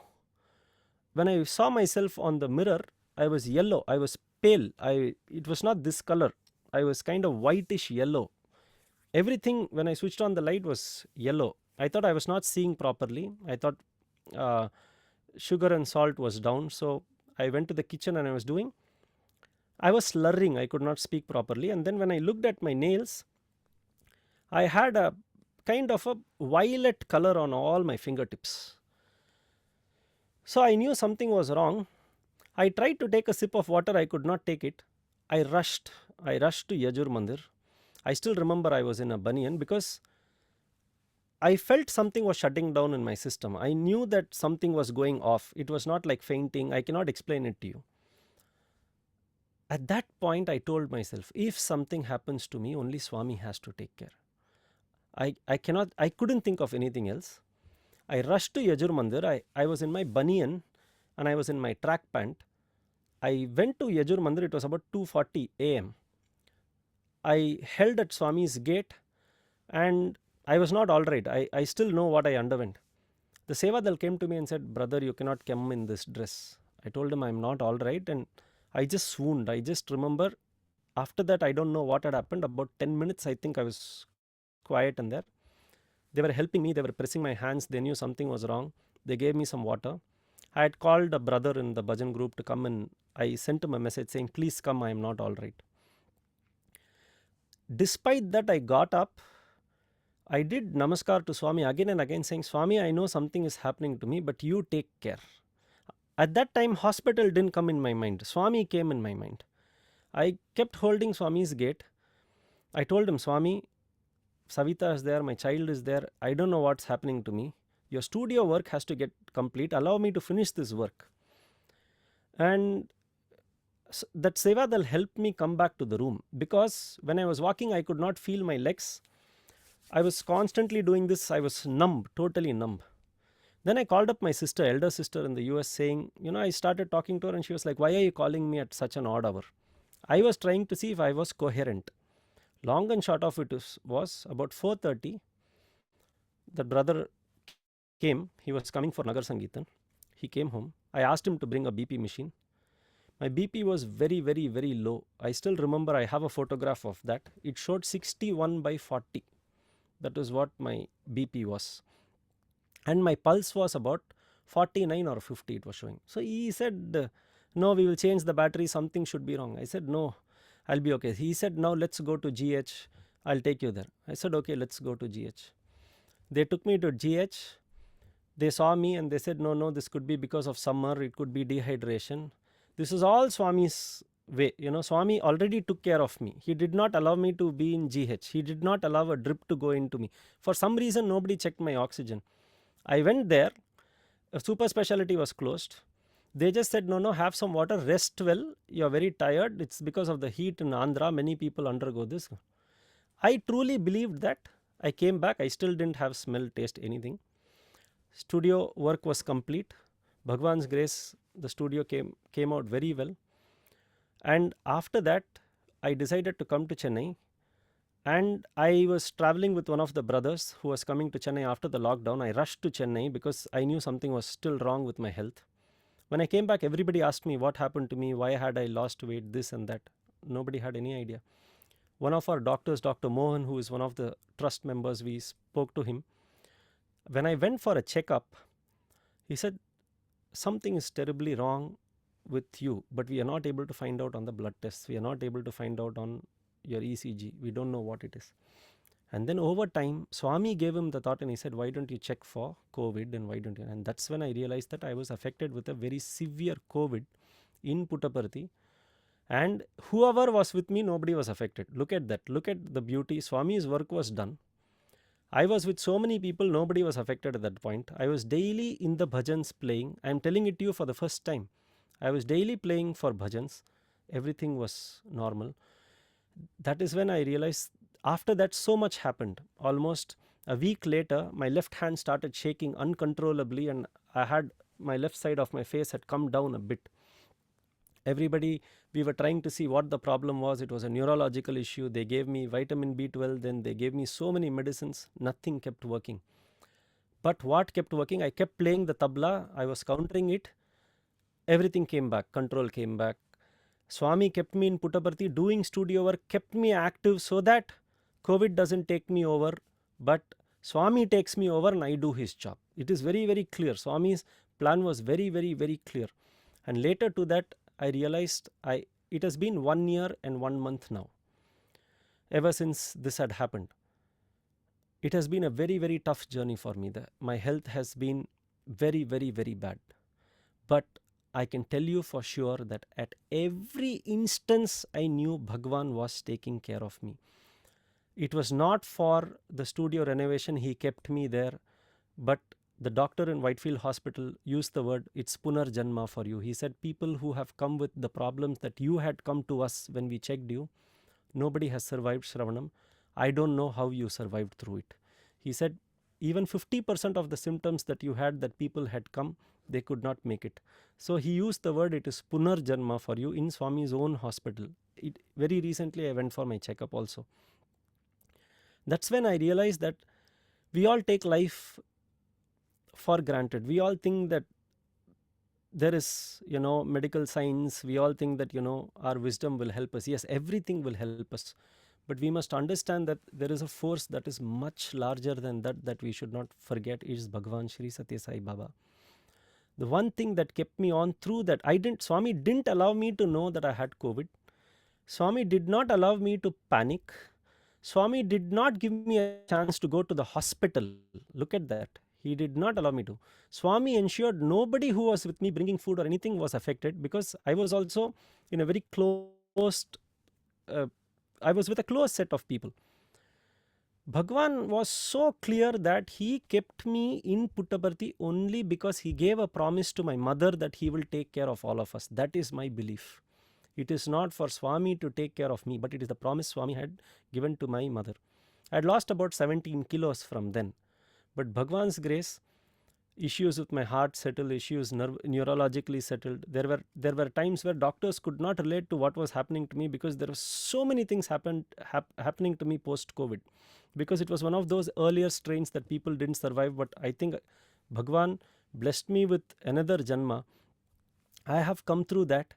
Speaker 3: When I saw myself on the mirror, I was yellow. I was pale. It was not this color. I was kind of whitish yellow. Everything, when I switched on the light, was yellow. I thought I was not seeing properly. I thought sugar and salt was down. So I went to the kitchen and I was slurring. I could not speak properly. And then when I looked at my nails, I had a kind of a violet color on all my fingertips. So I knew something was wrong. I tried to take a sip of water. I could not take it. I rushed to Yajur Mandir. I still remember I was in a banyan because I felt something was shutting down in my system. I knew that something was going off. It was not like fainting. I cannot explain it to you. At that point, I told myself, if something happens to me, only Swami has to take care. I couldn't think of anything else. I rushed to Yajur Mandir. I was in my banyan and I was in my track pant. I went to Yajur Mandir. It was about 2:40 a.m. I held at Swami's gate and I was not all right. I still know what I underwent. The Sevadal came to me and said, brother, you cannot come in this dress. I told him I'm not all right, and I just swooned. I just remember after that, I don't know what had happened. About 10 minutes, I think I was quiet in there. They were helping me. They were pressing my hands. They knew something was wrong. They gave me some water. I had called a brother in the bhajan group to come, and I sent him a message saying, please come, I am not all right. Despite that, I got up. I did namaskar to Swami again and again saying, Swami, I know something is happening to me, but you take care. At that time, hospital didn't come in my mind. Swami came in my mind. I kept holding Swami's gate. I told him, Swami, Savita is there, my child is there. I don't know what's happening to me. Your studio work has to get complete. Allow me to finish this work. And that Sevadal helped me come back to the room, because when I was walking, I could not feel my legs. I was constantly doing this. I was numb, totally numb. Then I called up my sister, elder sister in the US, saying, I started talking to her and she was like, why are you calling me at such an odd hour? I was trying to see if I was coherent. Long and short of it was about 4:30, the brother came. He was coming for Nagar Sangeetan. He came home. I asked him to bring a BP machine. My BP was very, very, very low. I still remember, I have a photograph of that. It showed 61/40. That is what my BP was. And my pulse was about 49 or 50 it was showing. So he said, no, we will change the battery. Something should be wrong. I said, no, I'll be okay. He said, now let's go to GH. I'll take you there. I said, okay, let's go to GH. They took me to GH. They saw me and they said, no, this could be because of summer. It could be dehydration. This is all Swami's way. Swami already took care of me. He did not allow me to be in GH. He did not allow a drip to go into me. For some reason, nobody checked my oxygen. I went there. A super specialty was closed. They just said, no, have some water, rest well. You're very tired. It's because of the heat in Andhra. Many people undergo this. I truly believed that. I came back. I still didn't have smell, taste, anything. Studio work was complete. Bhagwan's grace, the studio came out very well. And after that, I decided to come to Chennai, and I was traveling with one of the brothers who was coming to Chennai after the lockdown. I rushed to Chennai because I knew something was still wrong with my health. When I came back, everybody asked me what happened to me, why had I lost weight, this and that. Nobody had any idea. One of our doctors, Dr. Mohan, who is one of the trust members, we spoke to him. When I went for a checkup, he said, something is terribly wrong with you, but we are not able to find out on the blood tests. We are not able to find out on your ECG. We don't know what it is. And then over time, Swami gave him the thought and he said, why don't you check for COVID and why don't you? And that's when I realized that I was affected with a very severe COVID in Puttaparthi. And whoever was with me, nobody was affected. Look at that. Look at the beauty. Swami's work was done. I was with so many people, nobody was affected at that point. I was daily in the bhajans playing. I am telling it to you for the first time. I was daily playing for bhajans. Everything was normal. That is when I realized, after that so much happened. Almost a week later, my left hand started shaking uncontrollably and I had my left side of my face had come down a bit. Everybody, we were trying to see what the problem was. It was a neurological issue. They gave me vitamin B12, then they gave me so many medicines. Nothing kept working. But what kept working? I kept playing the tabla. I was countering it. Everything came back. Control came back. Swami kept me in Puttaparthi doing studio work, kept me active so that COVID doesn't take me over, but Swami takes me over and I do his job. It is very, very clear. Swami's plan was very, very, very clear. And later to that, I realized it has been 1 year and 1 month now, ever since this had happened. It has been a very, very tough journey for me. My health has been very, very, very bad. But I can tell you for sure that at every instance, I knew Bhagwan was taking care of me. It was not for the studio renovation, he kept me there, but the doctor in Whitefield Hospital used the word, it's Punar Janma for you. He said, people who have come with the problems that you had come to us when we checked you, nobody has survived Shravanam. I don't know how you survived through it. He said, even 50% of the symptoms that you had that people had come, they could not make it. So he used the word, it is Punar Janma for you in Swami's own hospital. Very recently I went for my checkup also. That's when I realized that we all take life for granted. We all think that there is, medical science. We all think that, our wisdom will help us. Yes, everything will help us. But we must understand that there is a force that is much larger than that we should not forget is Bhagavan Shri Satya Sai Baba. The one thing that kept me on through that, Swami didn't allow me to know that I had COVID. Swami did not allow me to panic. Swami did not give me a chance to go to the hospital. Look at that. He did not allow me to. Swami ensured nobody who was with me bringing food or anything was affected, because I was also in a very closed, I was with a close set of people. Bhagwan was so clear that he kept me in Puttaparthi only because he gave a promise to my mother that he will take care of all of us. That is my belief. It is not for Swami to take care of me, but it is the promise Swami had given to my mother. I had lost about 17 kilos from then. But Bhagwan's grace, issues with my heart settled, issues neurologically settled. There were times where doctors could not relate to what was happening to me because there were so many things happening to me post-COVID. Because it was one of those earlier strains that people didn't survive. But I think Bhagwan blessed me with another Janma. I have come through that.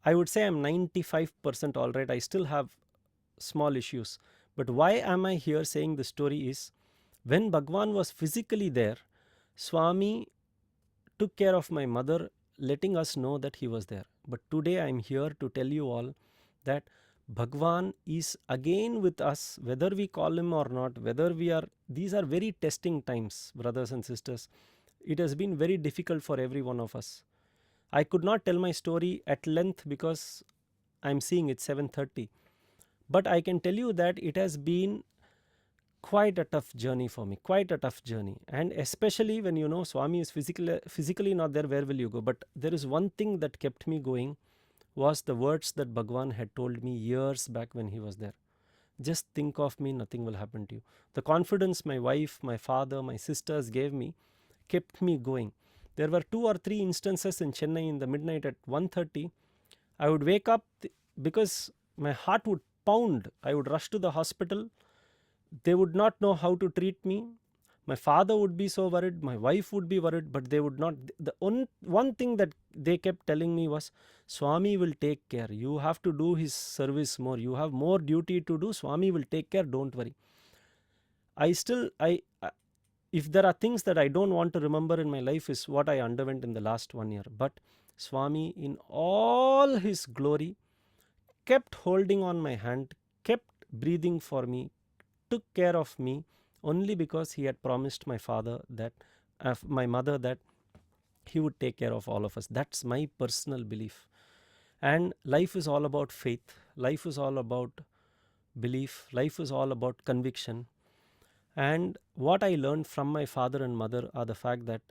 Speaker 3: I would say I'm 95% all right. I still have small issues. But why am I here saying the story is, when Bhagwan was physically there, Swami took care of my mother, letting us know that he was there. But today I am here to tell you all that Bhagwan is again with us, whether we call him or not, these are very testing times, brothers and sisters. It has been very difficult for every one of us. I could not tell my story at length because I am seeing it 7:30. But I can tell you that it has been quite a tough journey for me, quite a tough journey. And especially when Swami is physically not there, where will you go? But there is one thing that kept me going was the words that Bhagwan had told me years back when he was there. Just think of me, nothing will happen to you. The confidence my wife, my father, my sisters gave me kept me going. There were 2 or 3 instances in Chennai in the midnight at 1:30. I would wake up because my heart would pound. I would rush to the hospital. They would not know how to treat me. My father would be so worried, my wife would be worried, but they would not. The one thing that they kept telling me was, Swami will take care. You have to do his service more. You have more duty to do. Swami will take care. Don't worry. If there are things that I don't want to remember in my life, is what I underwent in the last 1 year. But Swami, in all his glory, kept holding on my hand, kept breathing for me, took care of me, only because he had promised my father that, my mother, that he would take care of all of us. That's my personal belief. And life is all about faith. Life is all about belief. Life is all about conviction. And what I learned from my father and mother are the fact that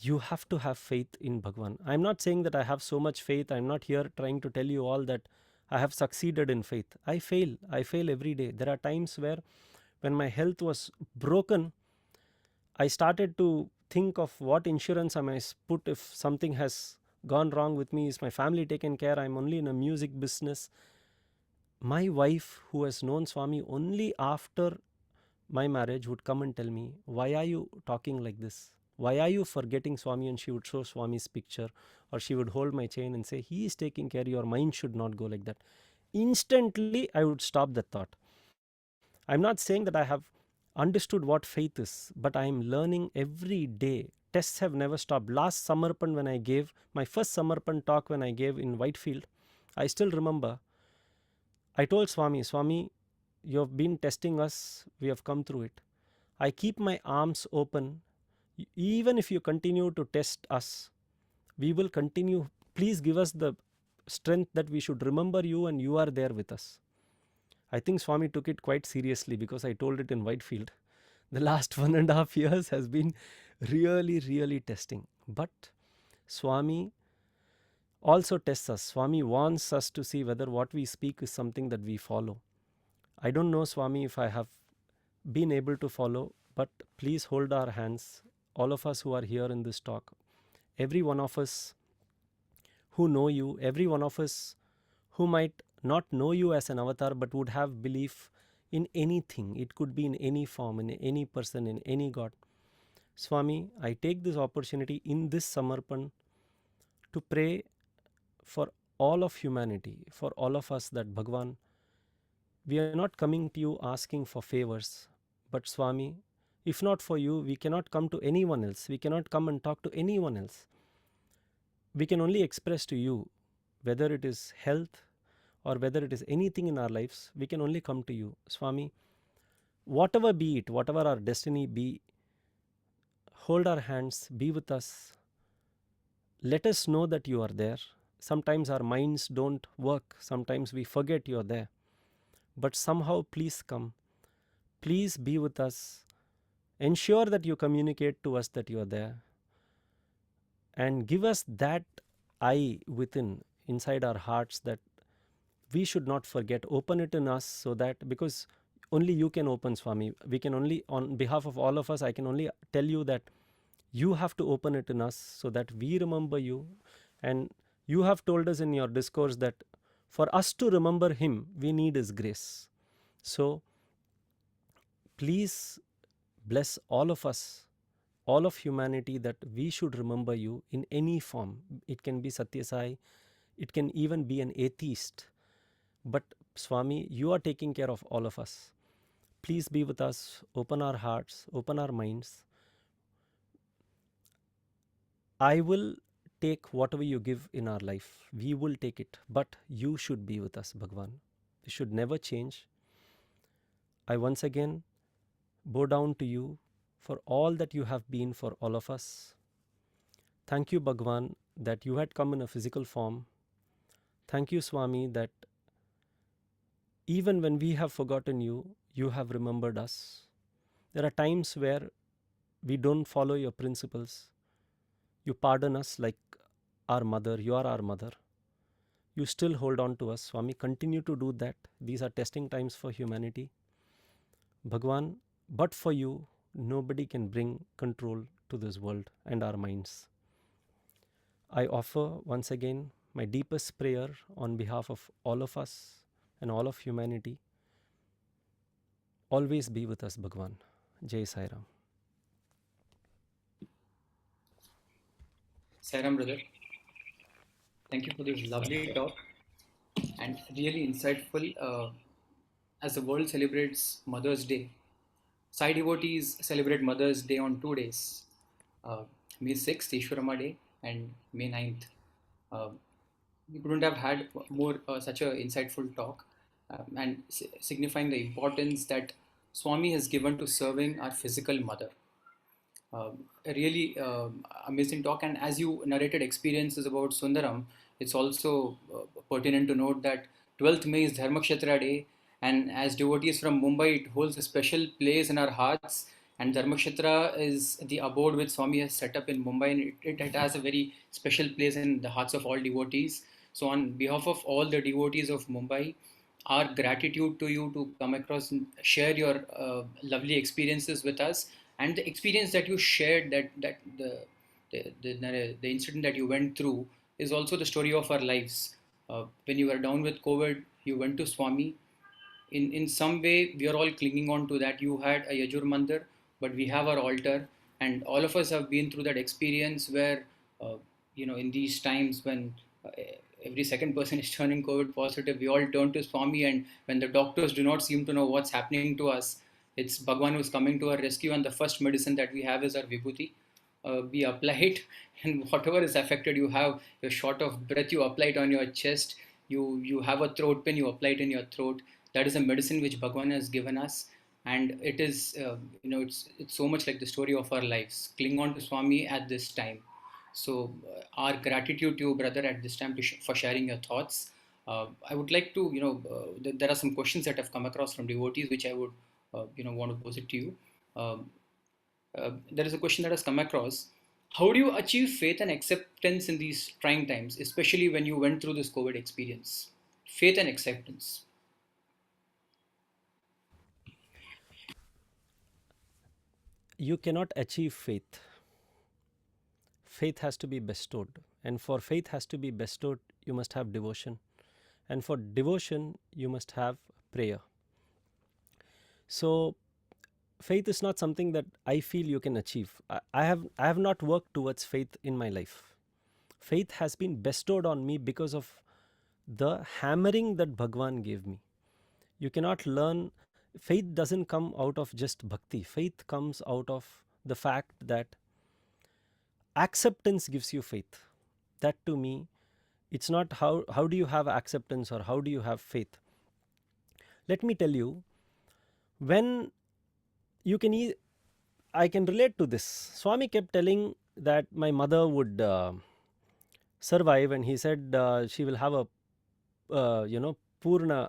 Speaker 3: you have to have faith in Bhagwan. I'm not saying that I have so much faith. I'm not here trying to tell you all that I have succeeded in faith. I fail every day. There are times where, when my health was broken, I started to think of what insurance I might put if something has gone wrong with me. Is my family taken care? I'm only in a music business. My wife, who has known Swami only after my marriage, would come and tell me, why are you talking like this? Why are you forgetting Swami? And she would show Swami's picture, or she would hold my chain and say, he is taking care. Your mind should not go like that. Instantly, I would stop that thought. I'm not saying that I have understood what faith is, but I am learning every day. Tests have never stopped. Last Samarpan, when I gave my first Samarpan talk, when I gave in Whitefield, I still remember, I told Swami, Swami, you have been testing us. We have come through it. I keep my arms open. Even if you continue to test us, we will continue. Please give us the strength that we should remember you, and you are there with us. I think Swami took it quite seriously, because I told it in Whitefield. The last 1.5 years has been really, really testing. But Swami also tests us. Swami wants us to see whether what we speak is something that we follow. I don't know, Swami, if I have been able to follow, but please hold our hands, all of us who are here in this talk. Every one of us who know you, every one of us who might not know you as an avatar, but would have belief in anything. It could be in any form, in any person, in any God. Swami, I take this opportunity in this Samarpan to pray for all of humanity, for all of us, that Bhagwan, we are not coming to you asking for favors, but Swami, if not for you, we cannot come to anyone else. We cannot come and talk to anyone else. We can only express to you, whether it is health or whether it is anything in our lives, we can only come to you. Swami, whatever be it, whatever our destiny be, hold our hands, be with us. Let us know that you are there. Sometimes our minds don't work. Sometimes we forget you are there. But somehow, please come. Please be with us. Ensure that you communicate to us that you are there. And give us that eye within, inside our hearts, that we should not forget. Open it in us, so that, because only you can open, Swami. We can only, on behalf of all of us, I can only tell you that you have to open it in us, so that we remember you. And you have told us in your discourse that for us to remember him, we need his grace. So please bless all of us, all of humanity, that we should remember you in any form. It can be Satya Sai, it can even be an atheist. But Swami, you are taking care of all of us. Please be with us, open our hearts, open our minds. I will take whatever you give in our life. We will take it. But you should be with us, Bhagwan. We should never change. I once again bow down to you for all that you have been for all of us. Thank you, Bhagwan, that you had come in a physical form. Thank you, Swami, that even when we have forgotten you, you have remembered us. There are times where we don't follow your principles. You pardon us like our mother. You are our mother. You still hold on to us, Swami. Continue to do that. These are testing times for humanity. Bhagwan, but for you, nobody can bring control to this world and our minds. I offer once again my deepest prayer on behalf of all of us and all of humanity, always be with us, Bhagwan. Jai Sai Ram.
Speaker 1: Sairam, brother. Thank you for this lovely talk and really insightful. As the world celebrates Mother's Day, Sai devotees celebrate Mother's Day on 2 days, uh, May 6th, Ishwarama Day, and May 9th. Uh, we couldn't have had more such a insightful talk and signifying the importance that Swami has given to serving our physical mother. A really amazing talk. And as you narrated experiences about Sundaram, it's also pertinent to note that 12th May is Dharmakshetra Day, and as devotees from Mumbai, it holds a special place in our hearts. And Dharmakshetra is the abode which Swami has set up in Mumbai, and it has a very special place in the hearts of all devotees. So, on behalf of all the devotees of Mumbai, our gratitude to you to come across and share your lovely experiences with us, and the experience that you shared, that the incident that you went through is also the story of our lives. When you were down with COVID, you went to Swami. In some way, we are all clinging on to that. You had a Yajur Mandir, but we have our altar, and all of us have been through that experience where, uh, in these times when every second person is turning COVID positive, we all turn to Swami, and when the doctors do not seem to know what's happening to us, it's Bhagwan who's coming to our rescue, and the first medicine that we have is our Vibhuti. We apply it, and whatever is affected, you have your shot of breath, you apply it on your chest. You have a throat pain, you apply it in your throat. That is a medicine which Bhagwan has given us, and it is it's so much like the story of our lives. Cling on to Swami at this time. So our gratitude to you, brother, at this time for sharing your thoughts. I would like to, there are some questions that have come across from devotees which I would, want to pose it to you. Um, there is a question that has come across. How do you achieve faith and acceptance in these trying times, especially when you went through this COVID experience? Faith and acceptance.
Speaker 3: You cannot achieve faith. Faith has to be bestowed. And for faith has to be bestowed, you must have devotion. And for devotion, you must have prayer. So, faith is not something that I feel you can achieve. I have not worked towards faith in my life. Faith has been bestowed on me because of the hammering that Bhagwan gave me. You cannot learn. Faith doesn't come out of just bhakti. Faith comes out of the fact that acceptance gives you faith. That to me, it's not how do you have acceptance or how do you have faith. Let me tell you, when you can, I can relate to this. Swami kept telling that my mother would survive, and he said she will have a, Purna,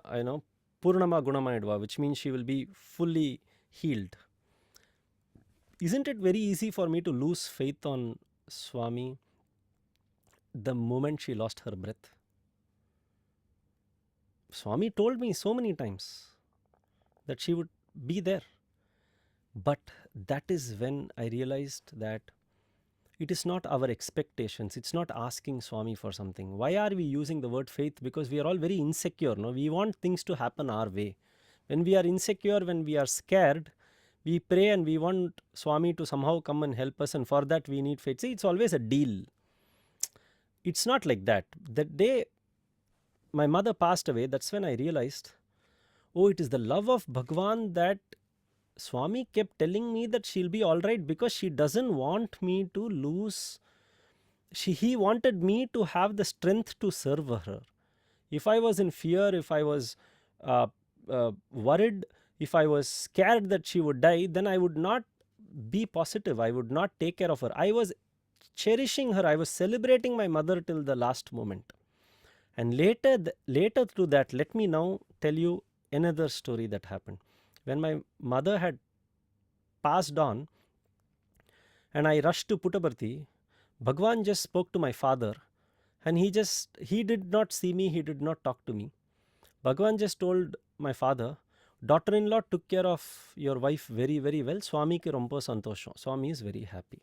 Speaker 3: Purnama Gunamayadva, which means she will be fully healed. Isn't it very easy for me to lose faith on Swami the moment she lost her breath? Swami told me so many times that she would be there. But that is when I realized that it is not our expectations. It's not asking Swami for something. Why are we using the word faith? Because we are all very insecure. No? We want things to happen our way. When we are insecure, when we are scared, we pray and we want Swami to somehow come and help us, and for that we need faith. See, it's always a deal. It's not like that. That day my mother passed away, that's when I realized, oh, it is the love of Bhagwan that Swami kept telling me that she'll be all right because she doesn't want me to lose. He wanted me to have the strength to serve her. If I was in fear, if I was worried, if I was scared that she would die, then I would not be positive. I would not take care of her. I was cherishing her. I was celebrating my mother till the last moment. And later to that, let me now tell you another story that happened. When my mother had passed on and I rushed to Puttaparthi, Bhagwan just spoke to my father, and he did not see me, he did not talk to me. Bhagwan just told my father, daughter-in-law took care of your wife very, very well. Swami ki rompo santosham. Swami is very happy.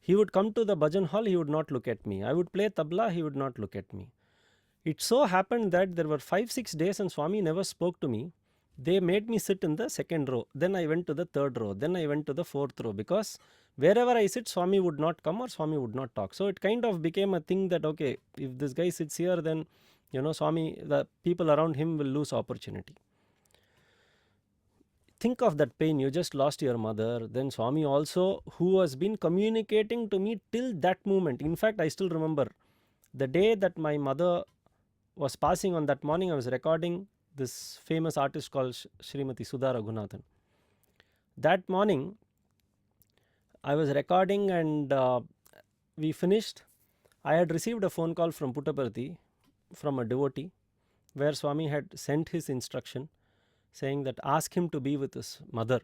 Speaker 3: He would come to the bhajan hall, he would not look at me. I would play tabla, he would not look at me. It so happened that there were 5-6 days and Swami never spoke to me. They made me sit in the second row. Then I went to the third row. Then I went to the fourth row, because wherever I sit, Swami would not come or Swami would not talk. So it kind of became a thing that, okay, if this guy sits here, then, Swami, the people around him will lose opportunity. Think of that pain. You just lost your mother. Then Swami also, who has been communicating to me till that moment. In fact, I still remember the day that my mother was passing. On that morning, I was recording this famous artist called Srimati Sudha Raghunathan. That morning, I was recording and we finished. I had received a phone call from Puttaparthi, from a devotee, where Swami had sent his instruction saying that ask him to be with his mother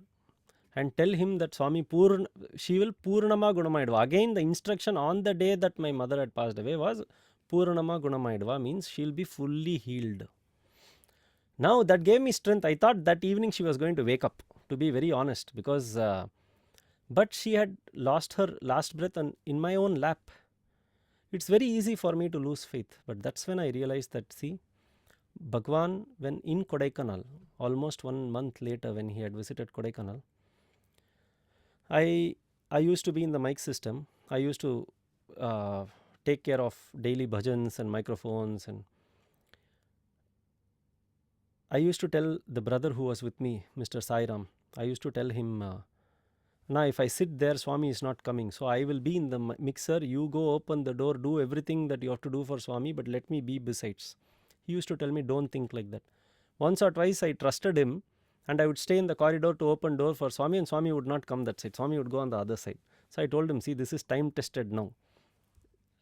Speaker 3: and tell him that Swami she will Purnama Gunamaidva. Again, the instruction on the day that my mother had passed away was Purnama Gunamaidva, means she'll be fully healed. Now that gave me strength. I thought that evening she was going to wake up, to be very honest, because but she had lost her last breath in my own lap. It's very easy for me to lose faith, but that's when I realized that, see, Bhagwan, when in Kodaikanal, almost 1 month later when he had visited Kodaikanal, I used to be in the mic system. I used to take care of daily bhajans and microphones, and I used to tell the brother who was with me, Mr. Sairam, I used to tell him, now if I sit there, Swami is not coming, so I will be in the mixer, you go open the door, do everything that you have to do for Swami, but let me be besides. He used to tell me, don't think like that. Once or twice I trusted him, and I would stay in the corridor to open door for Swami, and Swami would not come that side. Swami would go on the other side. So I told him, see, this is time tested now.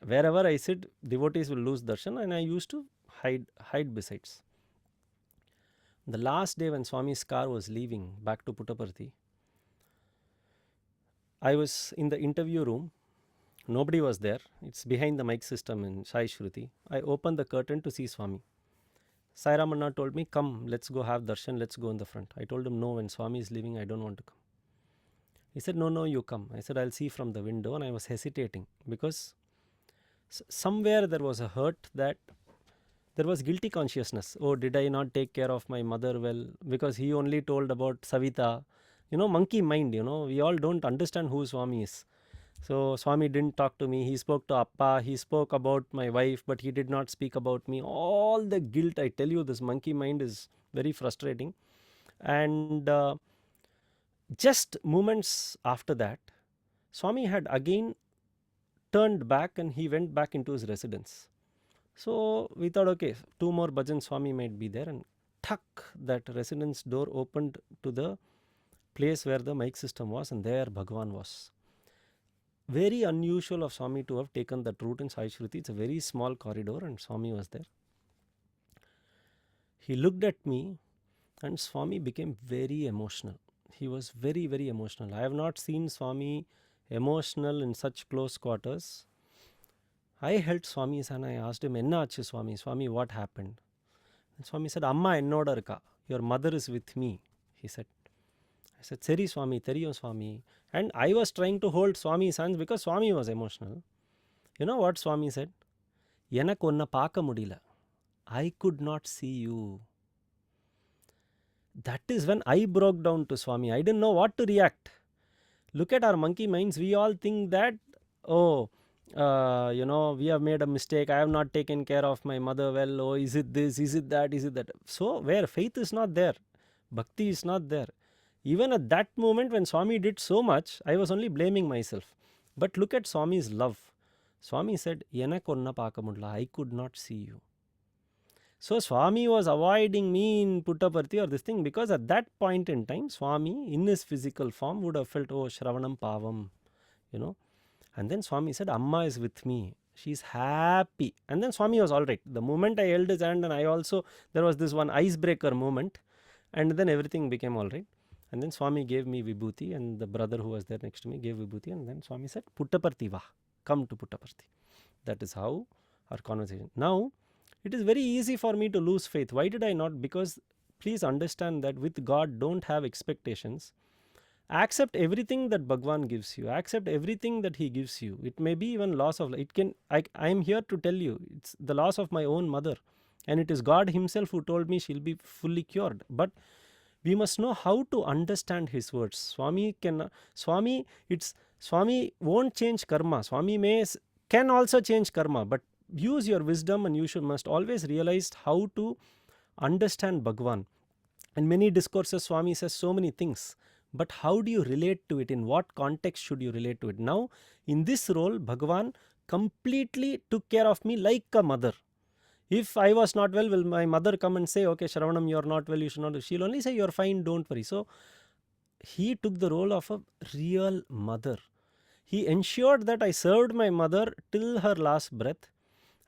Speaker 3: Wherever I sit, devotees will lose darshan, and I used to hide besides. The last day when Swami's car was leaving back to Puttaparthi, I was in the interview room. Nobody was there. It's behind the mic system in Sai Shruti. I opened the curtain to see Swami. Sai Ramanna told me, come, let's go have darshan, let's go in the front. I told him, no, when Swami is leaving, I don't want to come. He said, no, you come. I said, I'll see from the window, and I was hesitating because somewhere there was a hurt, that there was guilty consciousness. Oh, did I not take care of my mother well? Because he only told about Savita. Monkey mind, we all don't understand who Swami is. So Swami didn't talk to me. He spoke to Appa. He spoke about my wife, but he did not speak about me. All the guilt, I tell you, this monkey mind is very frustrating. And just moments after that, Swami had again turned back and he went back into his residence. So we thought, okay, 2 more bhajans Swami might be there, and tuck, that residence door opened to the place where the mic system was, and there Bhagwan was. Very unusual of Swami to have taken that route in Sai Shruti. It's a very small corridor and Swami was there. He looked at me and Swami became very emotional. He was very, very emotional. I have not seen Swami emotional in such close quarters. I held Swami's hand. I asked him, Enna achu Swami? Swami, what happened? And Swami said, Amma ennoda irka. Your mother is with me, he said. I said, Seri Swami, Theriyum Swami. And I was trying to hold Swami's hands because Swami was emotional. You know what Swami said? Enakku onna paaka mudila. I could not see you. That is when I broke down to Swami. I didn't know what to react. Look at our monkey minds. We all think that, we have made a mistake. I have not taken care of my mother well. Oh, is it this? Is it that? Is it that? So where faith is not there, bhakti is not there. Even at that moment when Swami did so much, I was only blaming myself. But look at Swami's love. Swami said, Enakonna paakamudla, I could not see you. So Swami was avoiding me in Puttaparthi or this thing, because at that point in time, Swami in his physical form would have felt, oh, Shravanam Pavam, And then Swami said, Amma is with me. She's happy. And then Swami was all right. The moment I held his hand, and there was this one icebreaker moment, and then everything became all right. And then Swami gave me Vibhuti, and the brother who was there next to me gave Vibhuti, and then Swami said, Puttaparthi va, come to Puttaparthi. That is how our conversation. Now, it is very easy for me to lose faith. Why did I not? Because please understand that with God, don't have expectations. accept everything that Bhagwan gives you, accept everything that he gives you. It may be even loss of, it can, I am here to tell you, it's the loss of my own mother, and it is God himself who told me she'll be fully cured. But we must know how to understand his words. Swami won't change karma. Swami can also change karma, but use your wisdom, and you must always realize how to understand Bhagwan. In many discourses, Swami says so many things, but how do you relate to it? In what context should you relate to it? Now, in this role, Bhagwan completely took care of me like a mother. If I was not well, will my mother come and say, okay, Shravanam, you're not well, you should not? She'll only say, you're fine, don't worry. So, he took the role of a real mother. He ensured that I served my mother till her last breath,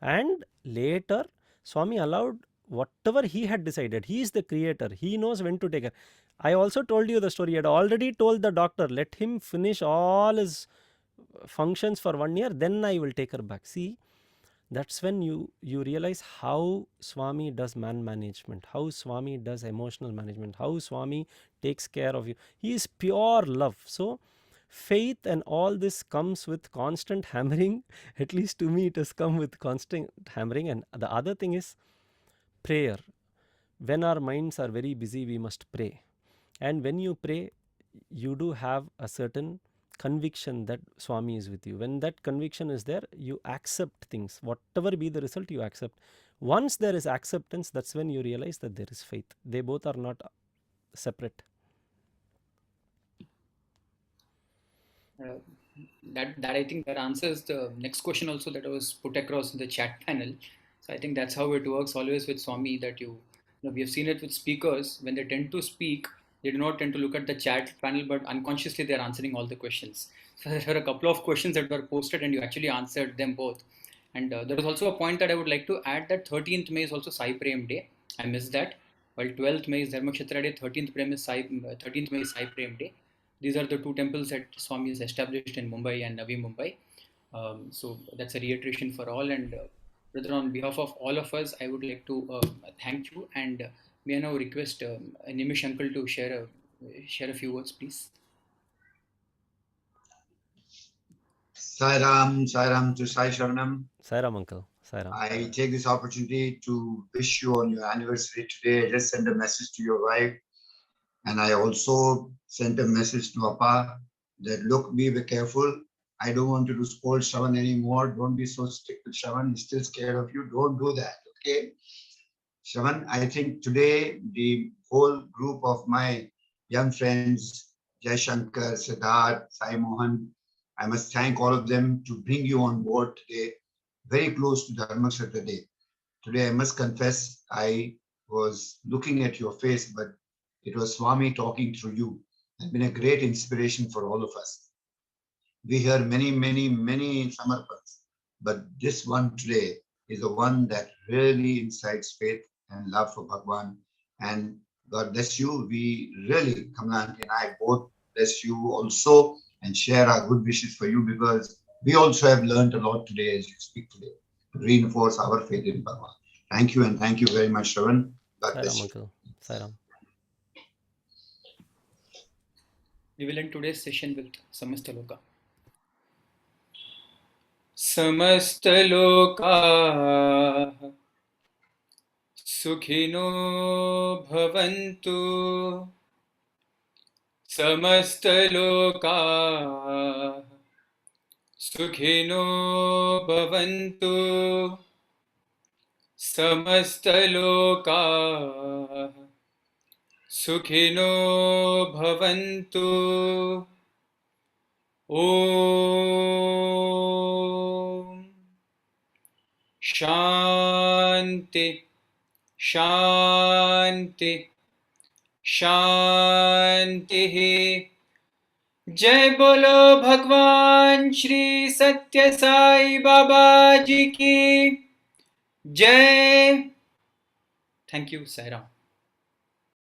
Speaker 3: and later Swami allowed whatever he had decided. He is the creator, he knows when to take her. I also told you the story. He had already told the doctor, let him finish all his functions for 1 year, then I will take her back. See, that's when you realize how Swami does man management, how Swami does emotional management, how Swami takes care of you. He is pure love. So faith and all this comes with constant hammering. At least to me, it has come with constant hammering. And the other thing is prayer. When our minds are very busy, we must pray. And when you pray, you do have a certain conviction that Swami is with you. When that conviction is there, you accept things. Whatever be the result, you accept. Once there is acceptance, that's when you realize that there is faith. They both are not separate.
Speaker 1: That I think that answers the next question also that was put across in the chat panel. So I think that's how it works always with Swami, that we have seen it with speakers. When they tend to speak, they do not tend to look at the chat panel, but unconsciously they're answering all the questions. So there were a couple of questions that were posted and you actually answered them both. And there was also a point that I would like to add, that 13th May is also Sai Prem Day. I missed that. While 12th May is Dharmakshetra Day, 13th May is Sai Prem Day. These are the two temples that Swami has established in Mumbai and Navi Mumbai. So that's a reiteration for all. And brother, on behalf of all of us, I would like to thank you, and may I now request Nimish uncle to share a few words, please.
Speaker 4: Sai Ram to Sai Sharanam.
Speaker 3: Sai Ram, uncle. Sai Ram.
Speaker 4: I take this opportunity to wish you on your anniversary today. I just send a message to your wife. And I also sent a message to Appa that, look, be careful. I don't want you to scold Shravan anymore. Don't be so strict with Shravan. He's still scared of you. Don't do that, okay? Shravan, I think today the whole group of my young friends, Jai Shankar, Siddharth, Sai Mohan, I must thank all of them to bring you on board today, very close to Dharmakshetra Day. Today, I must confess, I was looking at your face, but it was Swami talking through you. It's been a great inspiration for all of us. We hear many, many, many samarpans, but this one today is the one that really incites faith and love for Bhagwan. And God bless you. We really, Kamalanti and I both bless you also and share our good wishes for you, because we also have learned a lot today as you speak today to reinforce our faith in Bhagwan. Thank you, and thank you very much, Shravan. God bless you.
Speaker 3: Uncle. Sai Ram.
Speaker 1: We will end today's session with Samastaloka. Samastaloka Sukhino Bhavantu. Samastaloka Sukhino Bhavantu. Samastaloka Sukhino Bhavantu. Om Shanti Shanti Shanti. जय बोलो भगवान श्री सत्य साई बाबा जी की जय. Thank you, Sai Ram.